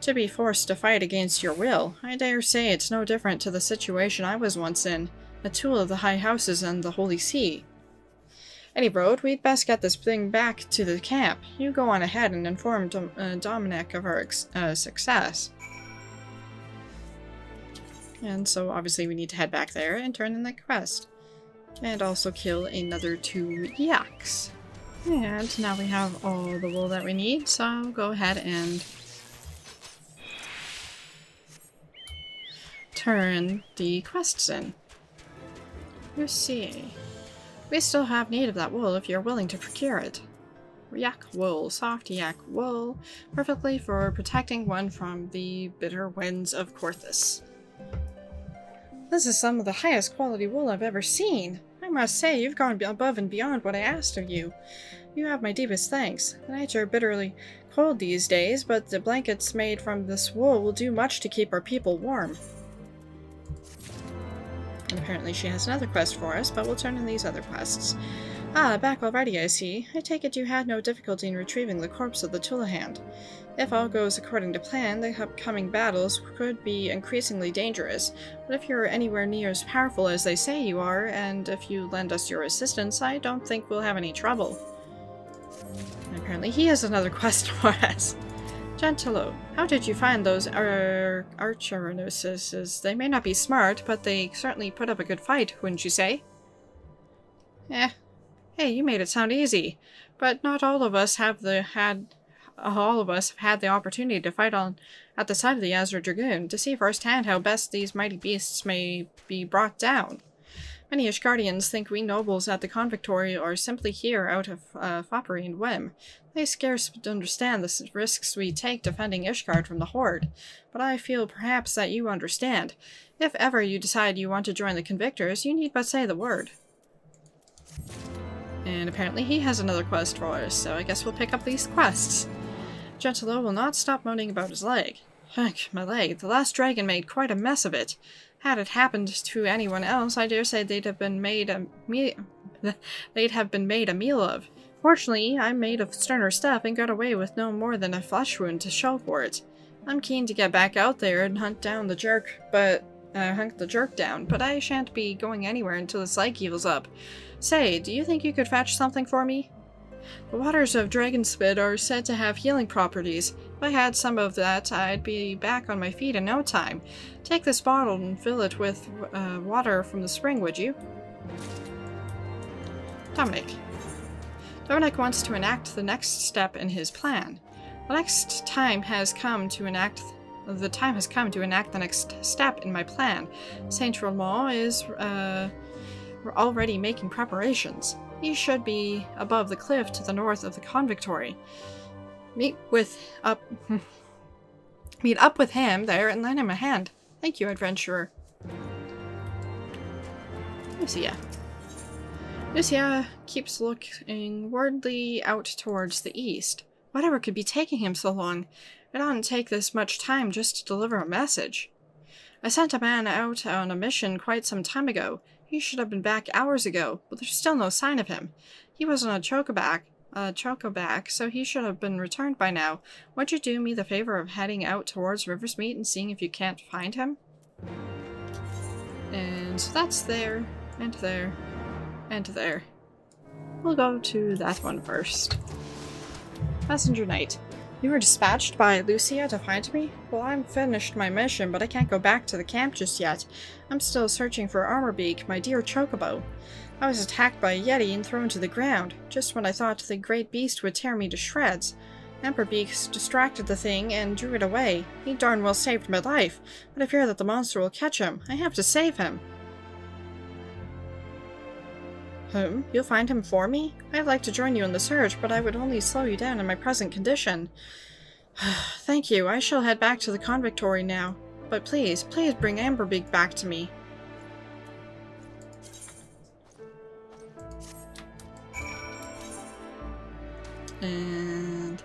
To be forced to fight against your will, I dare say it's no different to the situation I was once in, a tool of the High Houses and the Holy See. Any road, we'd best get this thing back to the camp. You go on ahead and inform Dominic of our success. And so obviously we need to head back there and turn in that quest. And also kill another 2 yaks. And now we have all the wool that we need, so I'll go ahead and turn the quests in. You see. We still have need of that wool if you're willing to procure it. Yak wool, soft yak wool, perfectly for protecting one from the bitter winds of Coerthas. This is some of the highest quality wool I've ever seen. I must say, you've gone above and beyond what I asked of you. You have my deepest thanks. The nights are bitterly cold these days, but the blankets made from this wool will do much to keep our people warm. And apparently she has another quest for us, but we'll turn in these other quests. Ah, back already, I see. I take it you had no difficulty in retrieving the corpse of the Tullahand. If all goes according to plan, the upcoming battles could be increasingly dangerous, but if you're anywhere near as powerful as they say you are, and if you lend us your assistance, I don't think we'll have any trouble. And apparently he has another quest for us. Gentilo, how did you find those archernoses? They may not be smart, but they certainly put up a good fight, wouldn't you say? Hey, you made it sound easy, but not all of us have had the opportunity to fight at the side of the Azure Dragoon, to see firsthand how best these mighty beasts may be brought down. Many Ishgardians think we nobles at the convictory are simply here out of foppery and whim. They scarce understand the risks we take defending Ishgard from the Horde, but I feel perhaps that you understand. If ever you decide you want to join the Convictors, you need but say the word. And apparently he has another quest for us, so I guess we'll pick up these quests. Gentilo will not stop moaning about his leg. Heck, my leg. The last dragon made quite a mess of it. Had it happened to anyone else, I dare say they'd have been made a meal of. Fortunately, I'm made of sterner stuff and got away with no more than a flesh wound to show for it. I'm keen to get back out there and hunt the jerk down, but I shan't be going anywhere until his leg heals up. Say, do you think you could fetch something for me? The waters of Dragonspit are said to have healing properties. If I had some of that, I'd be back on my feet in no time. Take this bottle and fill it with water from the spring, would you? Dominic wants to enact the next step in his plan. The time has come to enact the next step in my plan. Saint Romain is already making preparations. He should be above the cliff to the north of the convictory. Meet up with him there and lend him a hand. Thank you, adventurer. Lucia keeps looking wordly out towards the east. Whatever could be taking him so long? It oughtn't take this much time just to deliver a message. I sent a man out on a mission quite some time ago. He should have been back hours ago, but there's still no sign of him. He was on a chocoback, so he should have been returned by now. Would you do me the favor of heading out towards Riversmeet and seeing if you can't find him? And so that's there, and there, and there. We'll go to that one first. Passenger Knight. You were dispatched by Lucia to find me? Well, I'm finished my mission, but I can't go back to the camp just yet. I'm still searching for Armorbeak, my dear Chocobo. I was attacked by a Yeti and thrown to the ground, just when I thought the great beast would tear me to shreds. Amberbeak distracted the thing and drew it away. He darn well saved my life, but I fear that the monster will catch him. I have to save him. You'll find him for me? I'd like to join you in the search, but I would only slow you down in my present condition. Thank you. I shall head back to the convictory now. But please bring Amberbeak back to me. And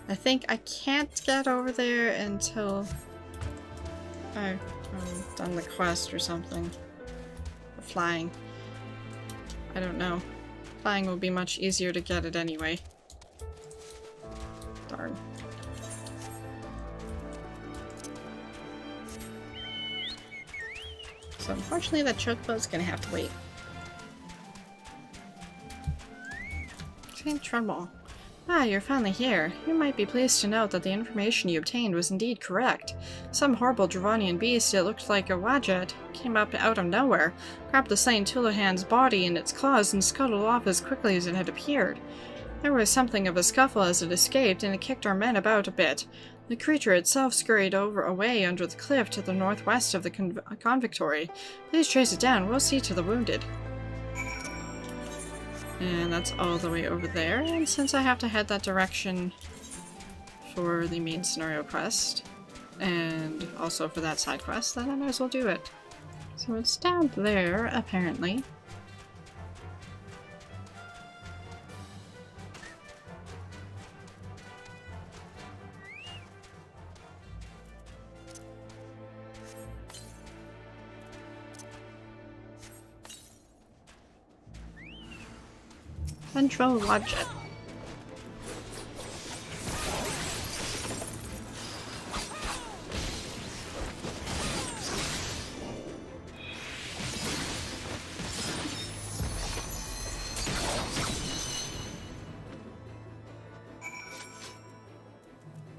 I think I can't get over there until I've done the quest or something. Or flying. I don't know. Flying will be much easier to get it anyway. Darn. So unfortunately that Chocobo's gonna have to wait. Saint Tremble. Ah, you're finally here. You might be pleased to note that the information you obtained was indeed correct. Some horrible Dravanian beast that looked like a wadjet came up out of nowhere, grabbed the slain Tulahan's body in its claws and scuttled off as quickly as it had appeared. There was something of a scuffle as it escaped, and it kicked our men about a bit. The creature itself scurried away under the cliff to the northwest of the convictory. Please trace it down. We'll see to the wounded. And that's all the way over there, and since I have to head that direction for the main scenario quest, and also for that side quest, then I might as well do it. So it's down there, apparently. Control Wadjet.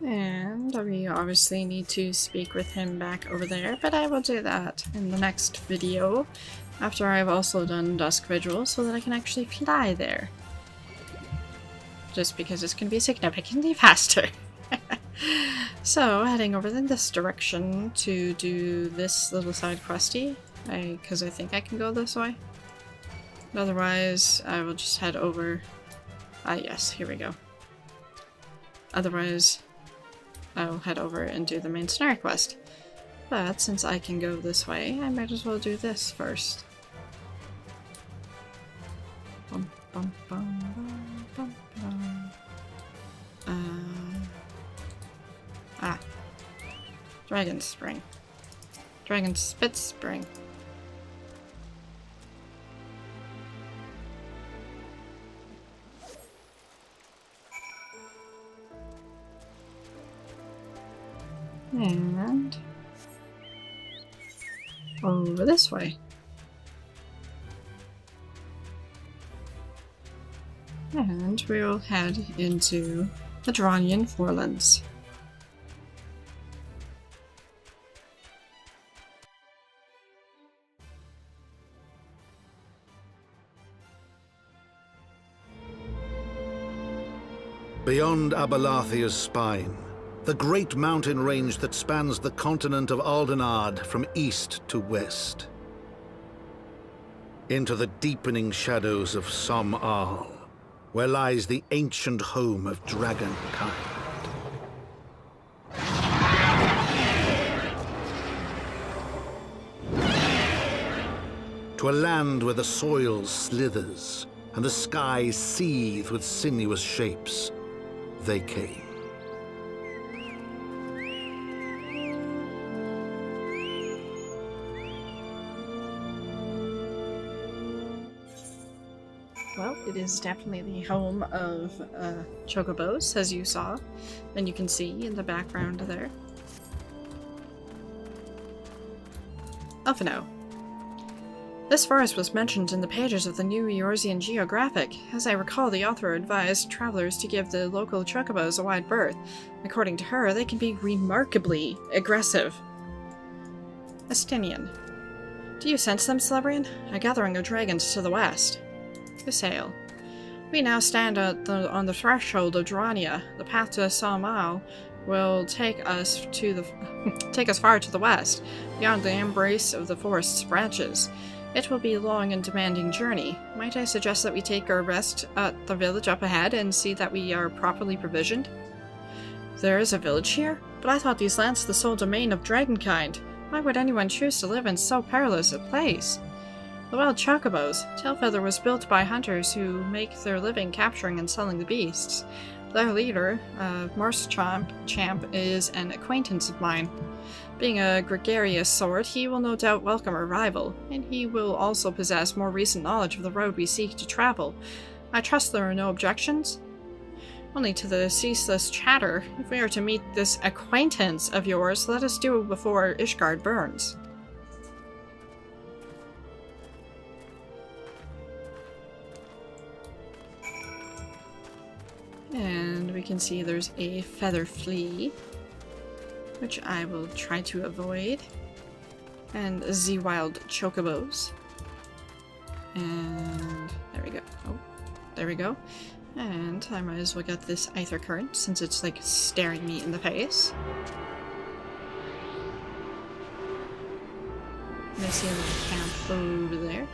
And we obviously need to speak with him back over there, but I will do that in the next video after I've also done Dusk Vigil so that I can actually fly there. Just because it's going to be significantly faster. So, heading over in this direction to do this little side questy, because I think I can go this way. Otherwise, I will just head over. Ah, yes, here we go. Otherwise, I will head over and do the main scenario quest. But since I can go this way, I might as well do this first. Bum, bum, bum, bum, bum, bum. Dragon Spring. Dragon Spit Spring. And over this way. And we'll head into the Dravanian Forelands.
Beyond Abalathia's spine, the great mountain range that spans the continent of Aldenard from east to west. Into the deepening shadows of Som-Al, where lies the ancient home of dragonkind. To a land where the soil slithers and the skies seethe with sinuous shapes, they came.
Well, it is definitely the home of Chocobos, as you saw, and you can see in the background there. Elfino. This forest was mentioned in the pages of the New Eorzean Geographic. As I recall, the author advised travelers to give the local Chocobos a wide berth. According to her, they can be remarkably aggressive. Estinian. Do you sense them, Celebrian? A gathering of dragons to the west. Ysayle. We now stand on the threshold of Drania. The path to Som-Al will take us far to the west, beyond the embrace of the forest's branches. It will be a long and demanding journey. Might I suggest that we take our rest at the village up ahead and see that we are properly provisioned? There is a village here? But I thought these lands the sole domain of dragonkind. Why would anyone choose to live in so perilous a place? The wild Chocobos. Tailfeather was built by hunters who make their living capturing and selling the beasts. Their leader, Champ, is an acquaintance of mine. Being a gregarious sort, he will no doubt welcome a rival, and he will also possess more recent knowledge of the road we seek to travel. I trust there are no objections? Only to the ceaseless chatter. If we are to meet this acquaintance of yours, let us do it before Ishgard burns. And we can see there's a feather flea, which I will try to avoid, and the wild chocobos. And there we go. Oh, there we go. And I might as well get this Aether Current since it's like staring me in the face. And I see a little camp over there.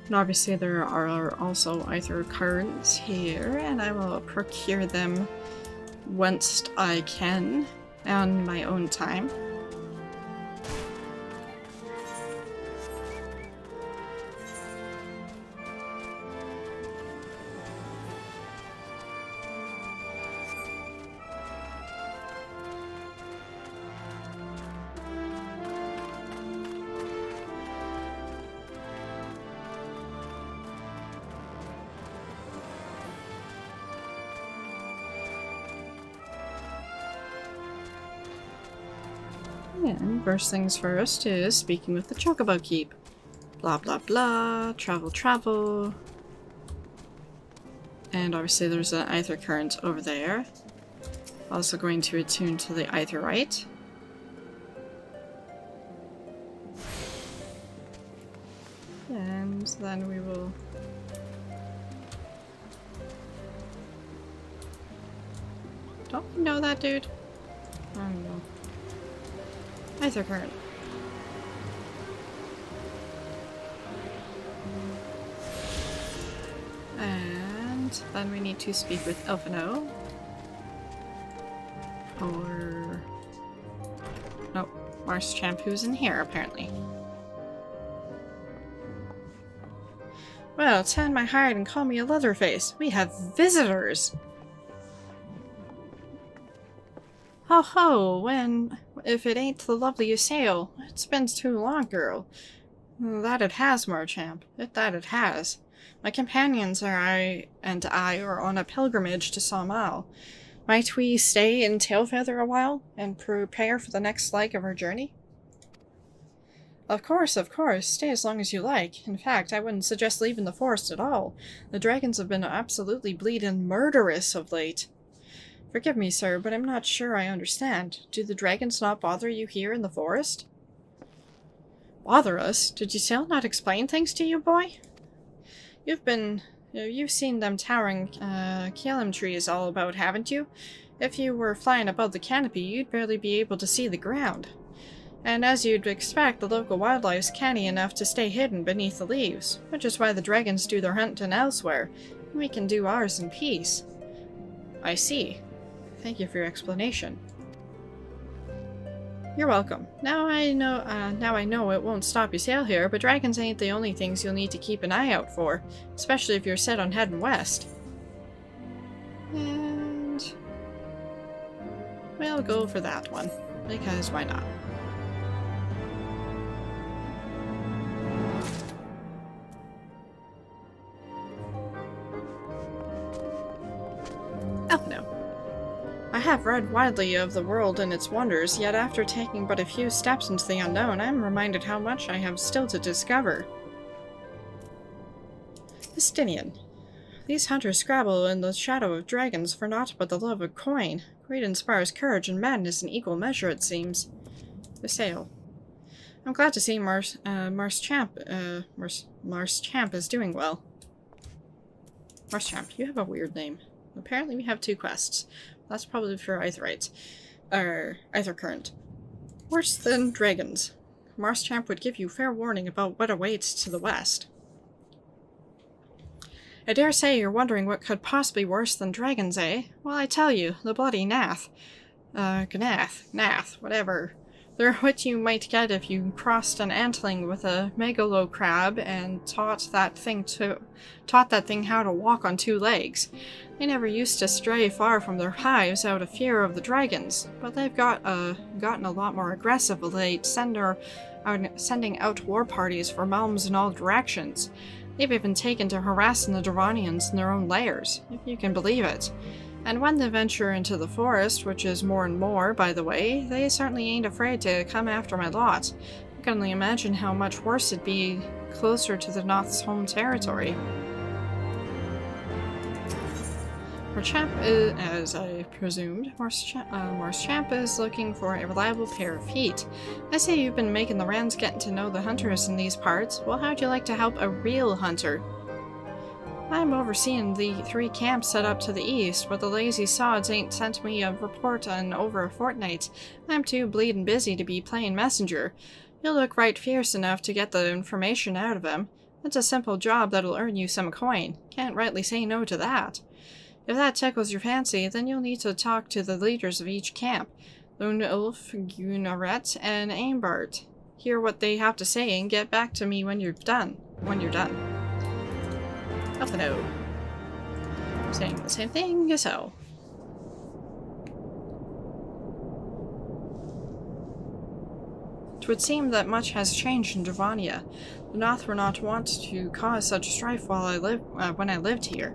And obviously there are also Aether Currents here, and I will procure them once I can on my own time. And first things first is speaking with the Chocobo Keep. Blah blah blah, travel travel. And obviously there's an Aether Current over there. Also going to attune to the Aetherite. And then we will... Don't you know that dude? I don't know. Aether Current. And then we need to speak with Elfino. Or... Nope, Marschamp, who's in here, apparently. Well, tan my hide and call me a Leatherface. We have visitors! Ho ho, if it ain't the lovely Ysayle. It's been too long, girl. That it has, Marschamp. That it has. My companions and I are on a pilgrimage to Saumal. Might we stay in Tailfeather a while, and prepare for the next leg of our journey? Of course, stay as long as you like. In fact, I wouldn't suggest leaving the forest at all. The dragons have been absolutely bleeding murderous of late. Forgive me, sir, but I'm not sure I understand. Do the dragons not bother you here in the forest? Bother us? Did Ysayle not explain things to you, boy? You've seen them towering Kalim trees all about, haven't you? If you were flying above the canopy, you'd barely be able to see the ground. And as you'd expect, the local wildlife's canny enough to stay hidden beneath the leaves, which is why the dragons do their hunting elsewhere, and we can do ours in peace. I see. Thank you for your explanation. You're welcome. Now I know it won't stop Ysayle here, but dragons ain't the only things you'll need to keep an eye out for, especially if you're set on heading west. And we'll go for that one, because why not? Elfino. I have read widely of the world and its wonders, yet after taking but a few steps into the unknown, I am reminded how much I have still to discover. Estinian. These hunters scrabble in the shadow of dragons for naught but the love of coin. Greed inspires courage and madness in equal measure, it seems. Ysayle. I'm glad to see Marschamp is doing well. Marschamp, you have a weird name. Apparently we have 2 quests. That's probably for Aetherites. Aether Current. Worse than dragons. Marschamp would give you fair warning about what awaits to the west. I dare say you're wondering what could possibly be worse than dragons, eh? Well, I tell you, the bloody Nath. Nath, whatever. They're what you might get if you crossed an antling with a megalo crab and taught that thing how to walk on 2 legs. They never used to stray far from their hives out of fear of the dragons, but they've gotten a lot more aggressive of late, sending out war parties for realms in all directions. They've even taken to harassing the Dravanians in their own lairs, if you can believe it. And when they venture into the forest, which is more and more, by the way, they certainly ain't afraid to come after my lot. I can only imagine how much worse it'd be closer to the Noth's home territory. Marschamp is, as I presumed, Marschamp is looking for a reliable pair of feet. I say you've been making the rounds getting to know the hunters in these parts. Well, how'd you like to help a real hunter? I'm overseeing the 3 camps set up to the east, but the lazy sods ain't sent me a report in over a fortnight. I'm too bleedin' busy to be playing messenger. You'll look right fierce enough to get the information out of him. It's a simple job that'll earn you some coin. Can't rightly say no to that. If that tickles your fancy, then you'll need to talk to the leaders of each camp, Lunulf, Gunaret, and Aimbart. Hear what they have to say and get back to me when you're done. Hello. Saying the same thing, Ysayle. It would seem that much has changed in Dravania. The Noth were not wont to cause such strife when I lived here.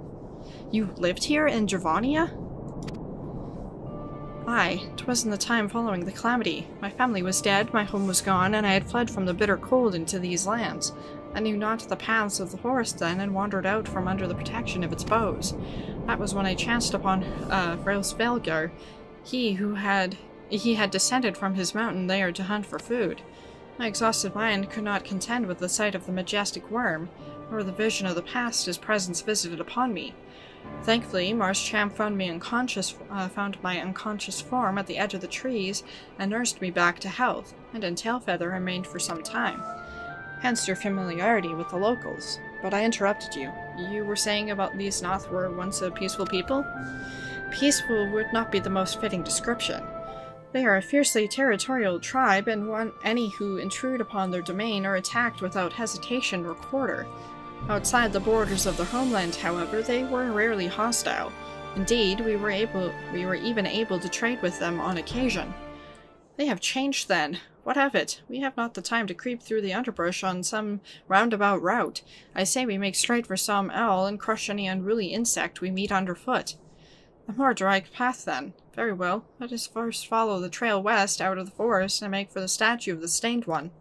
You lived here in Dravania? Aye, 'twas in the time following the calamity. My family was dead, my home was gone, and I had fled from the bitter cold into these lands. I knew not the paths of the forest then, and wandered out from under the protection of its boughs. That was when I chanced upon Vrelsvelgar. He had descended from his mountain there to hunt for food. My exhausted mind could not contend with the sight of the majestic worm, or the vision of the past his presence visited upon me. Thankfully, Marschamp found my unconscious form at the edge of the trees, and nursed me back to health, and in Tailfeather I remained for some time. Hence your familiarity with the locals. But I interrupted you. You were saying about these Noth were once a peaceful people? Peaceful would not be the most fitting description. They are a fiercely territorial tribe, and any who intrude upon their domain are attacked without hesitation or quarter. Outside the borders of their homeland, however, they were rarely hostile. Indeed, we were even able to trade with them on occasion. They have changed then. What of it? We have not the time to creep through the underbrush on some roundabout route. I say we make straight for some owl and crush any unruly insect we meet underfoot. A more direct path, then. Very well. Let us first follow the trail west out of the forest and make for the statue of the Stained One.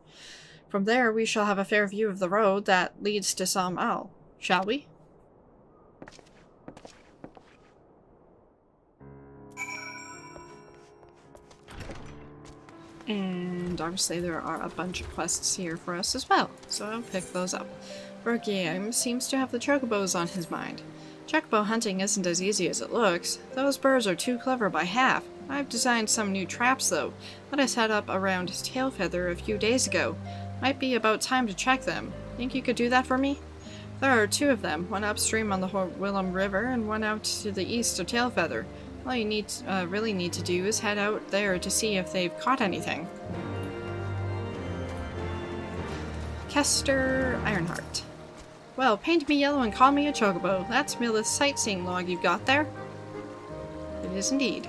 From there we shall have a fair view of the road that leads to Sam Al. Shall we? And obviously there are a bunch of quests here for us as well, so I'll pick those up. Bergiam seems to have the chocobos on his mind. Chocobo hunting isn't as easy as it looks. Those birds are too clever by half. I've designed some new traps though, that I set up around Tailfeather a few days ago. Might be about time to check them. Think you could do that for me? There are 2 of them, one upstream on the Willem River and one out to the east of Tailfeather. All you really need to do is head out there to see if they've caught anything. Kester Ironheart. Well, paint me yellow and call me a chocobo. That's Milith's sightseeing log you've got there. It is indeed.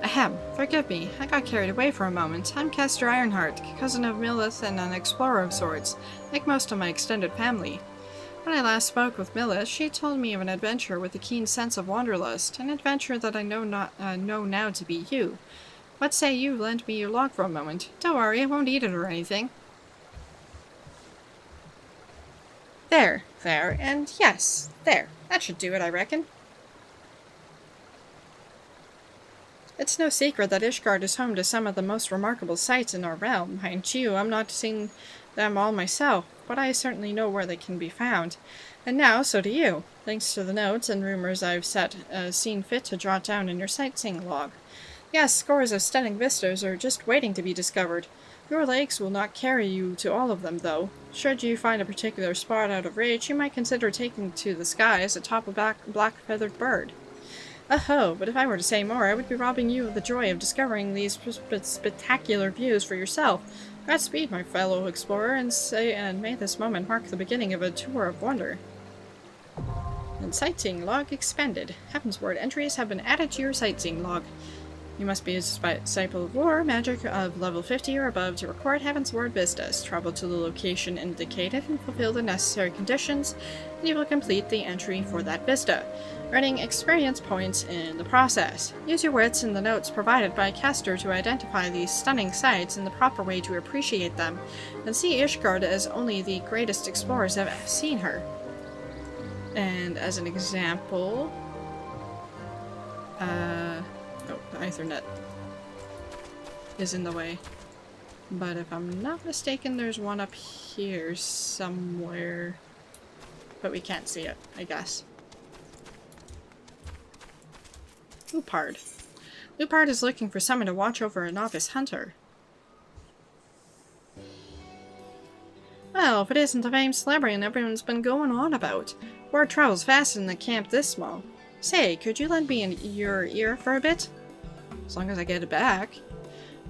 Ahem, forgive me, I got carried away for a moment. I'm Kester Ironheart, cousin of Milith and an explorer of sorts, like most of my extended family. When I last spoke with Milith, she told me of an adventure with a keen sense of wanderlust, an adventure that I know now to be you. What say you lend me your log for a moment? Don't worry, I won't eat it or anything. There, and yes, there. That should do it, I reckon. It's no secret that Ishgard is home to some of the most remarkable sights in our realm. Mind you, I'm not seeing them all myself, but I certainly know where they can be found. And now, so do you, thanks to the notes and rumors I've seen fit to jot down in your sightseeing log. Yes, scores of stunning vistas are just waiting to be discovered. Your legs will not carry you to all of them, though. Should you find a particular spot out of reach, you might consider taking to the skies atop a black-feathered bird. Oh, but if I were to say more, I would be robbing you of the joy of discovering these spectacular views for yourself. Godspeed, my fellow explorer, and may this moment mark the beginning of a tour of wonder. And sightseeing log expanded. Heavensward entries have been added to your sightseeing log. You must be a disciple of war, magic of level 50 or above to record Heavensward vistas. Travel to the location indicated and fulfill the necessary conditions, and you will complete the entry for that vista, earning experience points in the process. Use your wits in the notes provided by Caster to identify these stunning sights in the proper way to appreciate them, and see Ishgard as only the greatest explorers have seen her. And as an example, the Ethernet is in the way. But if I'm not mistaken, there's one up here somewhere. But we can't see it, I guess. Lupard. Lupard is looking for someone to watch over a novice hunter. Well, if it isn't the famed librarian everyone's been going on about. Word travels fast in a camp this small. Say, could you lend me your ear for a bit? As long as I get it back.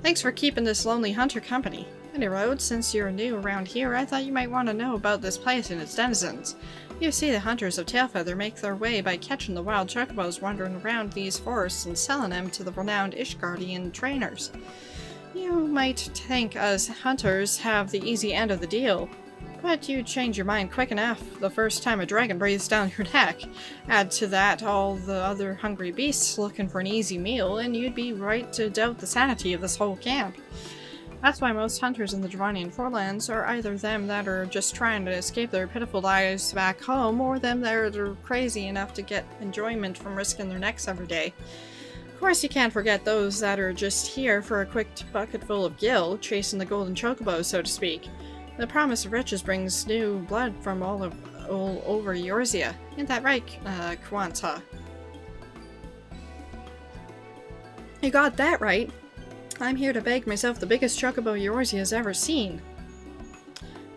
Thanks for keeping this lonely hunter company. Any road, since you're new around here, I thought you might want to know about this place and its denizens. You see, the hunters of Tailfeather make their way by catching the wild chocobos wandering around these forests and selling them to the renowned Ishgardian trainers. You might think us hunters have the easy end of the deal, but you change your mind quick enough the first time a dragon breathes down your neck. Add to that all the other hungry beasts looking for an easy meal, and you'd be right to doubt the sanity of this whole camp. That's why most hunters in the Dravanian Forelands are either them that are just trying to escape their pitiful lives back home, or them that are crazy enough to get enjoyment from risking their necks every day. Of course, you can't forget those that are just here for a quick bucketful of gil, chasing the golden chocobo, so to speak. The promise of riches brings new blood from all over Eorzea. Ain't that right, Quanta? You got that right. I'm here to beg myself the biggest chocobo Eorzea's ever seen.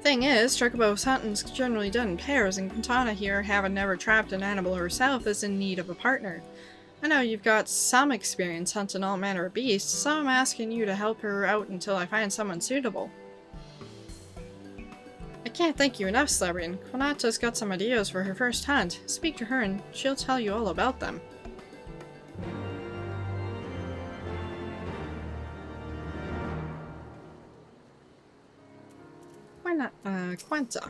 Thing is, chocobo hunting's generally done in pairs, and Quintana here, having never trapped an animal herself, is in need of a partner. I know you've got some experience hunting all manner of beasts, so I'm asking you to help her out until I find someone suitable. I can't thank you enough, Celebrian. Quinata's got some ideas for her first hunt. Speak to her and she'll tell you all about them. Why not, Quanta?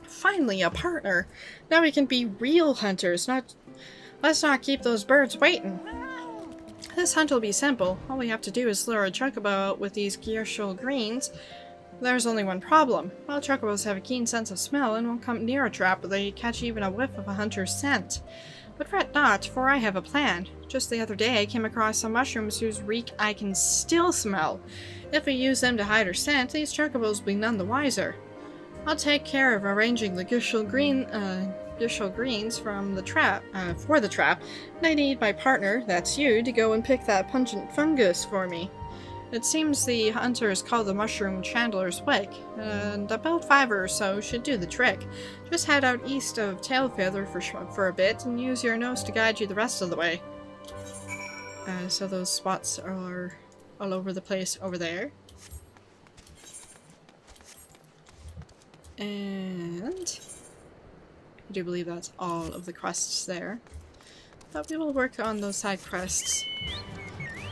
Finally, a partner! Now we can be real hunters, let's not keep those birds waiting. This hunt will be simple. All we have to do is lure a chocobo out with these Gyrsal greens. There's only one problem. Wild chocobos have a keen sense of smell and won't come near a trap where they catch even a whiff of a hunter's scent. But fret not, for I have a plan. Just the other day I came across some mushrooms whose reek I can still smell. If we use them to hide our scent, these chocobos will be none the wiser. I'll take care of arranging the Gyrsal greens from the trap, for the trap, and I need my partner, that's you, to go and pick that pungent fungus for me. It seems the hunters call the mushroom Chandler's Wick, and about 5 or so should do the trick. Just head out east of Tailfeather for a bit, and use your nose to guide you the rest of the way. So those spots are all over the place over there. And I do believe that's all of the quests there. But we will work on those side quests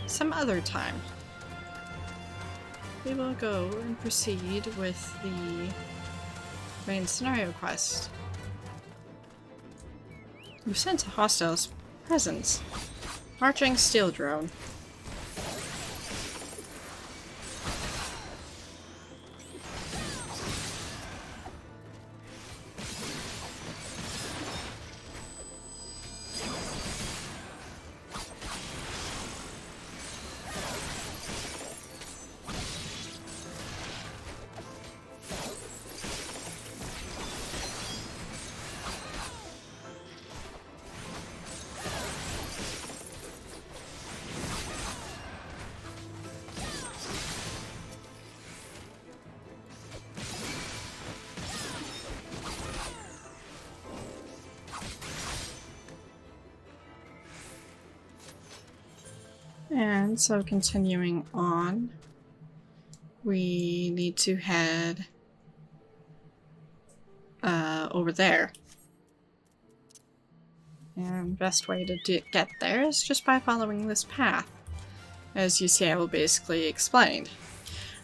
some other time. We will go and proceed with the main scenario quest. You sense a hostile's presence. Marching steel drone. And so continuing on, we need to head over there. And best way to get there is just by following this path, as Ysayle basically explained.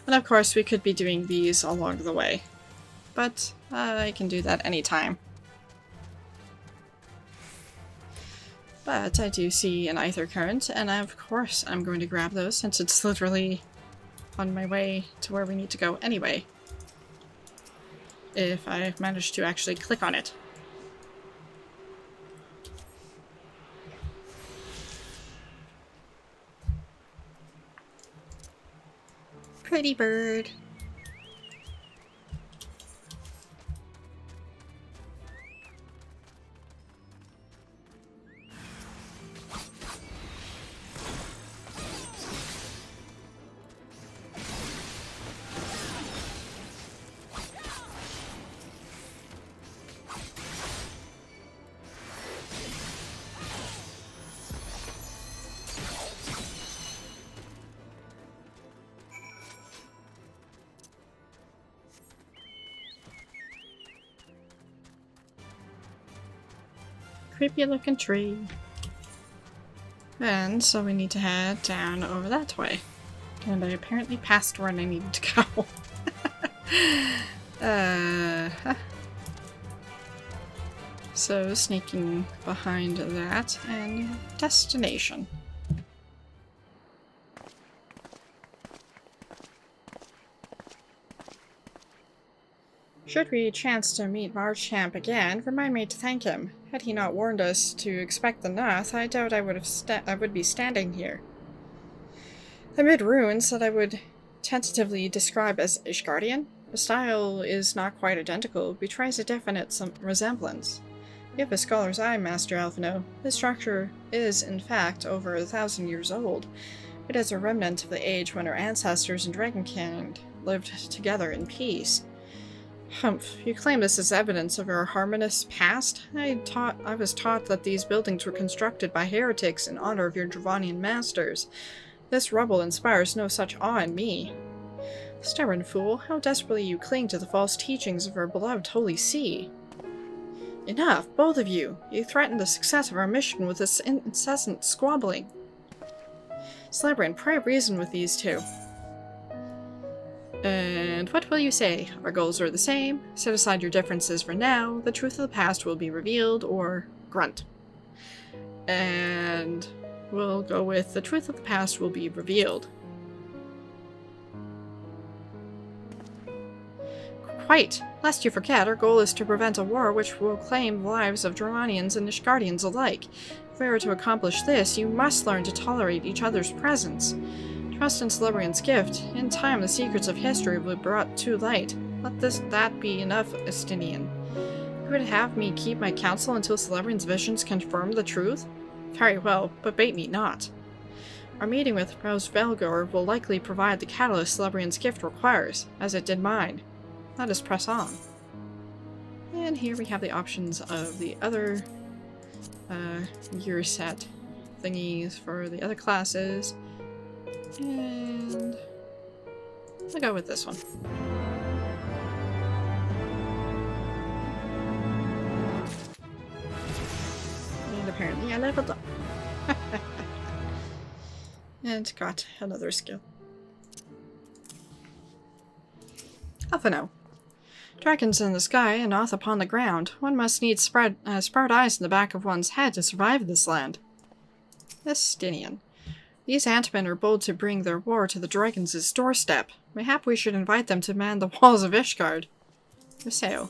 And of course we could be doing these along the way, but I can do that anytime. But I do see an Aether Current, and of course I'm going to grab those since it's literally on my way to where we need to go anyway. If I manage to actually click on it. Pretty bird. Creepy looking tree. And so we need to head down over that way. And I apparently passed where I needed to go. So sneaking behind that and destination. Should we chance to meet Marchamp again, remind me to thank him. Had he not warned us to expect the Noth, I doubt I would be standing here. Amid ruins that I would tentatively describe as Ishgardian, the style is not quite identical, betrays a definite resemblance. You have a scholar's eye, Master Alphino. This structure is, in fact, over 1,000 years old. It is a remnant of the age when our ancestors and Dragonkind lived together in peace. Humph, you claim this as evidence of our harmonious past? I was taught that these buildings were constructed by heretics in honor of your Dravanian masters. This rubble inspires no such awe in me. Stubborn fool, how desperately you cling to the false teachings of our beloved Holy See. Enough, both of you! You threaten the success of our mission with this incessant squabbling. Celebrant, pray reason with these two. And what will you say? Our goals are the same. Set aside your differences for now. The truth of the past will be revealed, or grunt. And we'll go with the truth of the past will be revealed. Quite. Lest you forget, our goal is to prevent a war which will claim the lives of Dravanians and Ishgardians alike. If we are to accomplish this, you must learn to tolerate each other's presence. Trust in Celebrian's gift. In time, the secrets of history will be brought to light. Let that be enough, Estinian. You would have me keep my counsel until Celebrian's visions confirm the truth? Very well, but bait me not. Our meeting with Rose Velgor will likely provide the catalyst Celebrian's gift requires, as it did mine. Let us press on. And here we have the options of the other year set thingies for the other classes. And I'll go with this one. And apparently I leveled up. And got another skill. Alphino. Dragons in the sky and Noth upon the ground. One must needs sprout eyes in the back of one's head to survive this land. Estinian. These antmen are bold to bring their war to the dragons' doorstep. Mayhap we should invite them to man the walls of Ishgard. Ysayle.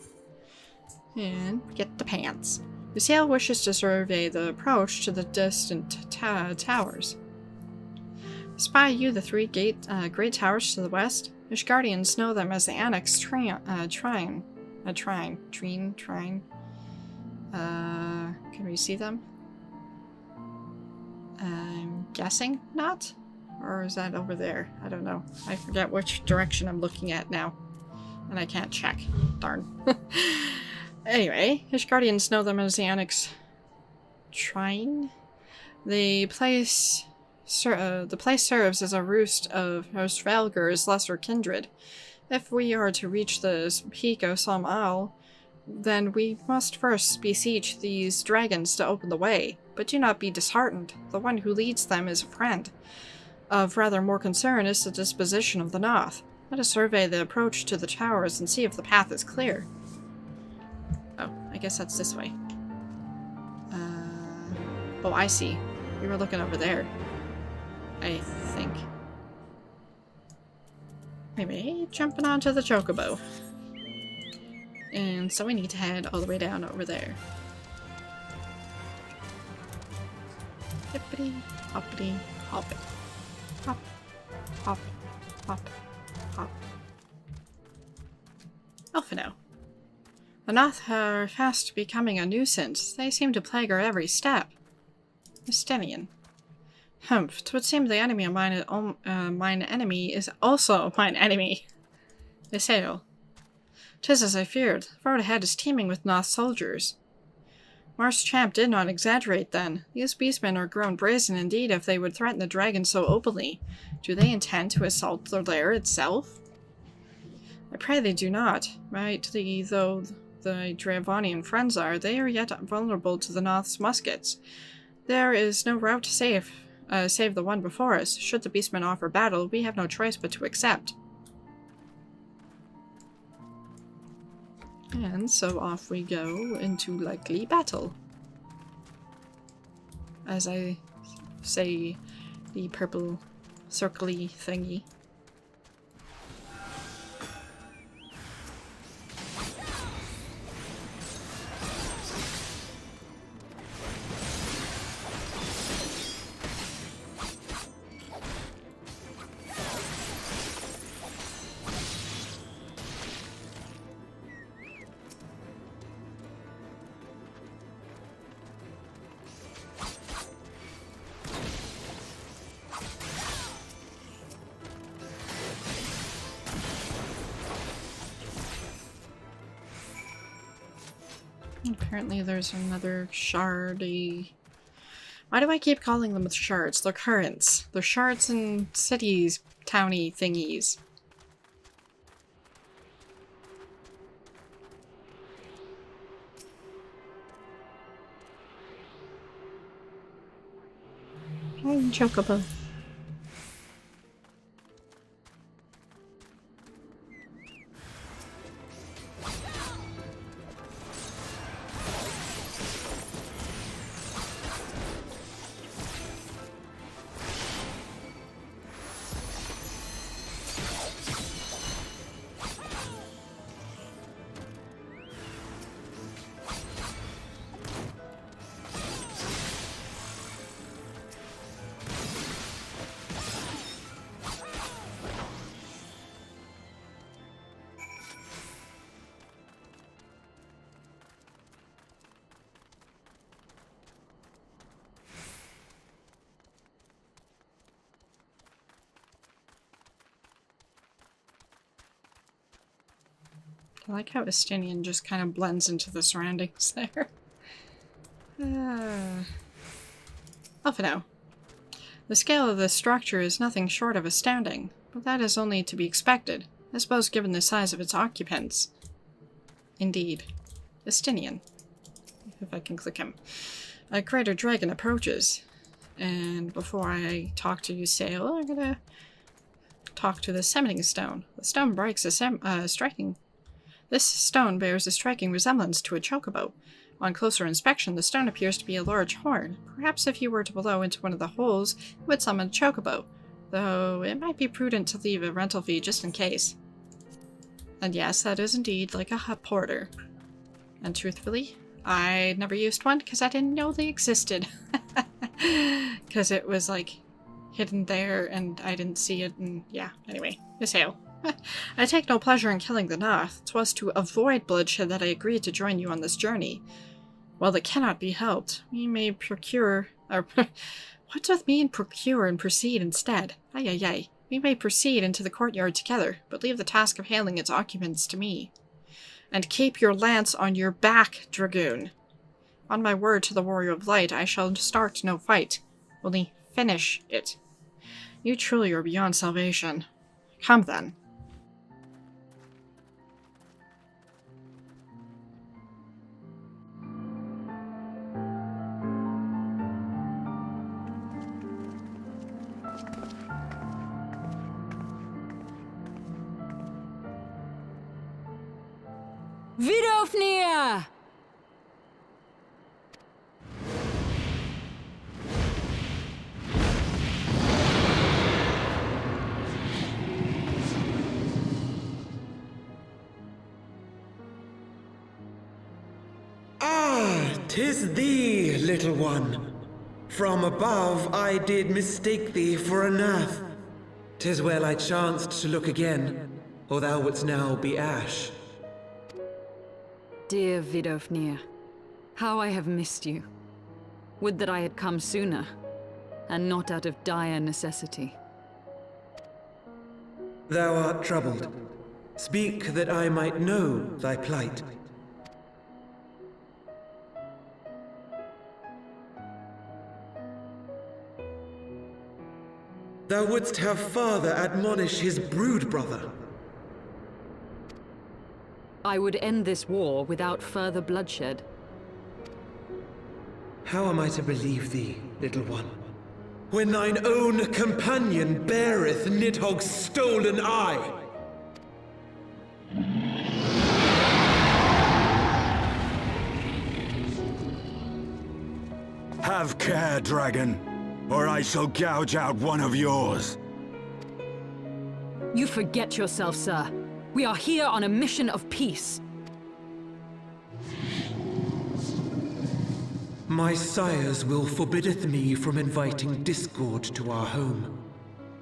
And get the pants. Ysayle wishes to survey the approach to the distant towers. Spy you the three great towers to the west? Ishgardians know them as the Annex Trine. Can we see them? I'm guessing not? Or is that over there? I don't know. I forget which direction I'm looking at now. And I can't check. Darn. Anyway, Ishgardians know them as the Annex Trine. The place The place serves as a roost of Ostvalger's lesser kindred. If we are to reach the peak of Somal, then we must first beseech these dragons to open the way. But do not be disheartened. The one who leads them is a friend. Of rather more concern is the disposition of the North. Let us survey the approach to the towers and see if the path is clear. Oh, I guess that's this way. Oh, I see. We were looking over there. I think. Maybe jumping onto the Chocobo. And so we need to head all the way down over there. Hippity, hoppity, hop. Hop, hop, hop, hop. Oh, for now. The North are fast becoming a nuisance. They seem to plague our every step. Estenian. Humph, 'twould seem the enemy of mine enemy is also mine enemy. Ysayle. 'Tis as I feared. The road ahead is teeming with North soldiers. Mars Champ did not exaggerate then. These beastmen are grown brazen indeed if they would threaten the dragon so openly. Do they intend to assault the lair itself? I pray they do not. Rightly though the Dravanian friends are, they are yet vulnerable to the North's muskets. There is no route save the one before us. Should the beastmen offer battle, we have no choice but to accept. And so off we go into likely battle. As I say, the purple circly thingy. Apparently there's another shardy. Why do I keep calling them shards? They're currents. They're shards and cities, towny thingies. Chocobo. I like how Estinian just kind of blends into the surroundings there. Oh, for now. The scale of this structure is nothing short of astounding, but that is only to be expected, I suppose given the size of its occupants. Indeed. Estinian. If I can click him. A greater dragon approaches, and before I talk to Ysayle, I'm gonna talk to the summoning stone. The stone breaks a striking. This stone bears a striking resemblance to a chocobo. On closer inspection, the stone appears to be a large horn. Perhaps if you were to blow into one of the holes, it would summon a chocobo, though it might be prudent to leave a rental fee just in case. And yes, that is indeed like a hut porter. And truthfully, I never used one because I didn't know they existed. Because it was like hidden there and I didn't see it, and yeah, anyway, Ysayle. I take no pleasure in killing the North. 'Twas to avoid bloodshed that I agreed to join you on this journey. Well, it cannot be helped. We may procure... what doth mean procure and proceed instead? Ay. We may proceed into the courtyard together, but leave the task of hailing its occupants to me. And keep your lance on your back, dragoon. On my word to the Warrior of Light, I shall start no fight. Only finish it. You truly are beyond salvation. Come then.
Vidofnir!
Ah, 'tis thee, little one. From above I did mistake thee for a nath. 'Tis well I chanced to look again, or thou wouldst now be ash.
Dear Vidofnir, how I have missed you. Would that I had come sooner, and not out of dire necessity.
Thou art troubled. Speak that I might know thy plight. Thou wouldst have father admonish his brood brother.
I would end this war without further bloodshed.
How am I to believe thee, little one, when thine own companion beareth Nidhogg's stolen eye?
Have care, dragon, or I shall gouge out one of yours.
You forget yourself, sir. We are here on a mission of peace.
My sire's will forbiddeth me from inviting discord to our home.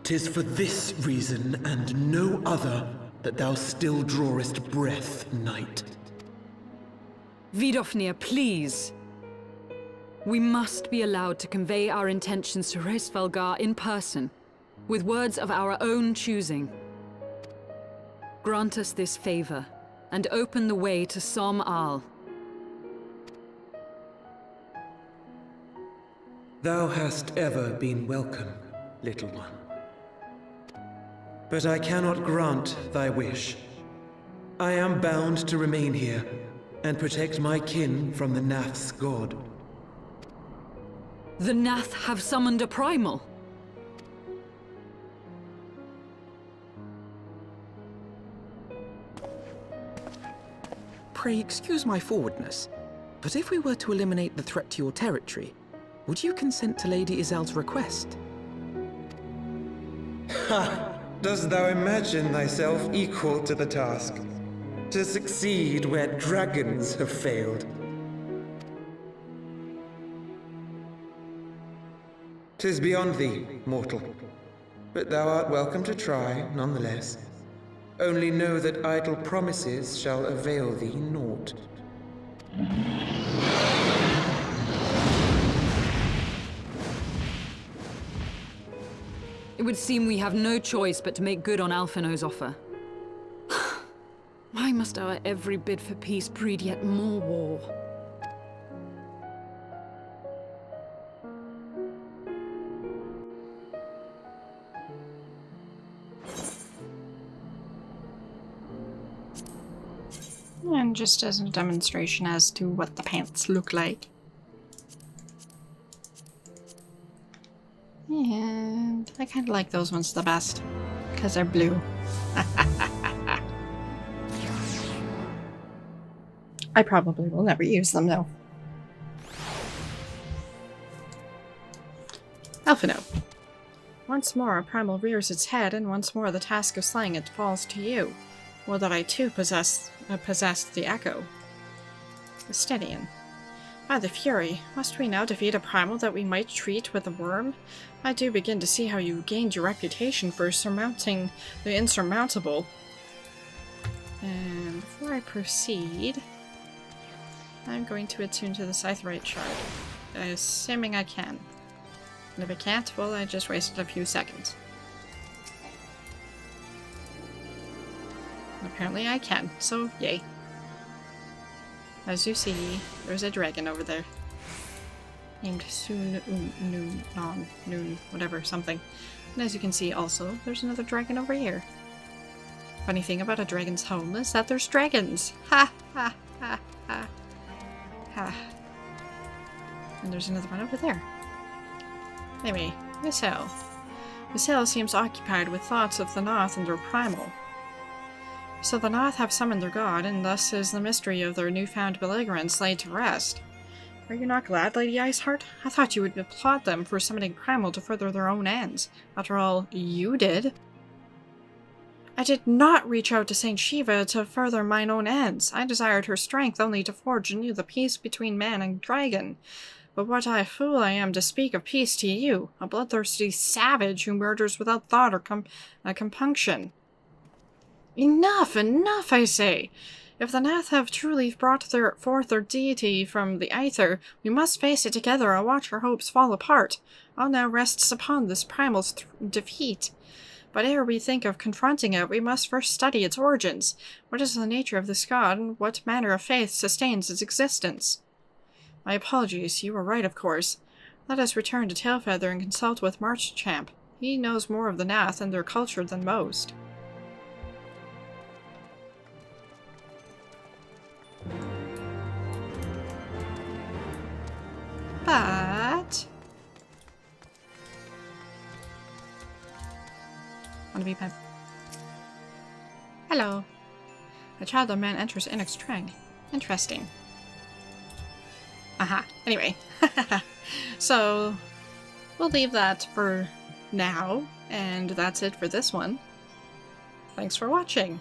'Tis for this reason and no other that thou still drawest breath, knight.
Vidofnir, please. We must be allowed to convey our intentions to Reisfelgar in person, with words of our own choosing. Grant us this favor, and open the way to Som Al.
Thou hast ever been welcome, little one. But I cannot grant thy wish. I am bound to remain here, and protect my kin from the Nath's god.
The Nath have summoned a primal.
Pray excuse my forwardness, but if we were to eliminate the threat to your territory, would you consent to Lady Ysayle's request?
Ha! Dost thou imagine thyself equal to the task? To succeed where dragons have failed? 'Tis beyond thee, mortal. But thou art welcome to try, nonetheless. Only know that idle promises shall avail thee naught.
It would seem we have no choice but to make good on Alphino's offer. Why must our every bid for peace breed yet more war?
And just as a demonstration as to what the pants look like. And I kind of like those ones the best, because they're blue. I probably will never use them though. Alphino. Once more a primal rears its head, and once more the task of slaying it falls to you. Or that I too possess the echo. Estedian. By the Fury, must we now defeat a primal that we might treat with a worm? I do begin to see how you gained your reputation for surmounting the insurmountable. And before I proceed, I'm going to attune to the Scytherite shard, assuming I can. And if I can't, well, I just wasted a few seconds. Apparently I can, so yay. As you see, there's a dragon over there. named Soon Noon, Non, Noon, whatever, something. And as you can see also, there's another dragon over here. Funny thing about a dragon's home is that there's dragons! Ha ha ha ha ha. And there's another one over there. Anyway, Ysayle. Ysayle seems occupied with thoughts of the North and their primal. So the North have summoned their god, and thus is the mystery of their newfound belligerence laid to rest. Are you not glad, Lady Iceheart? I thought you would applaud them for summoning Primal to further their own ends. After all, you did. I did not reach out to Saint Shiva to further mine own ends. I desired her strength only to forge anew the peace between man and dragon. But what a fool I am to speak of peace to you, a bloodthirsty savage who murders without thought or compunction. Enough, enough, I say! If the Nath have truly brought forth their deity from the Aether, we must face it together and watch our hopes fall apart. All now rests upon this primal's defeat. But ere we think of confronting it, we must first study its origins. What is the nature of this god, and what manner of faith sustains its existence? My apologies, you were right, of course. Let us return to Tailfeather and consult with Marchchamp. He knows more of the Nath and their culture than most. But... wanna be pet? Hello. A child of man enters Innistrang. Interesting. Aha. Anyway. So, we'll leave that for now, and that's it for this one. Thanks for watching.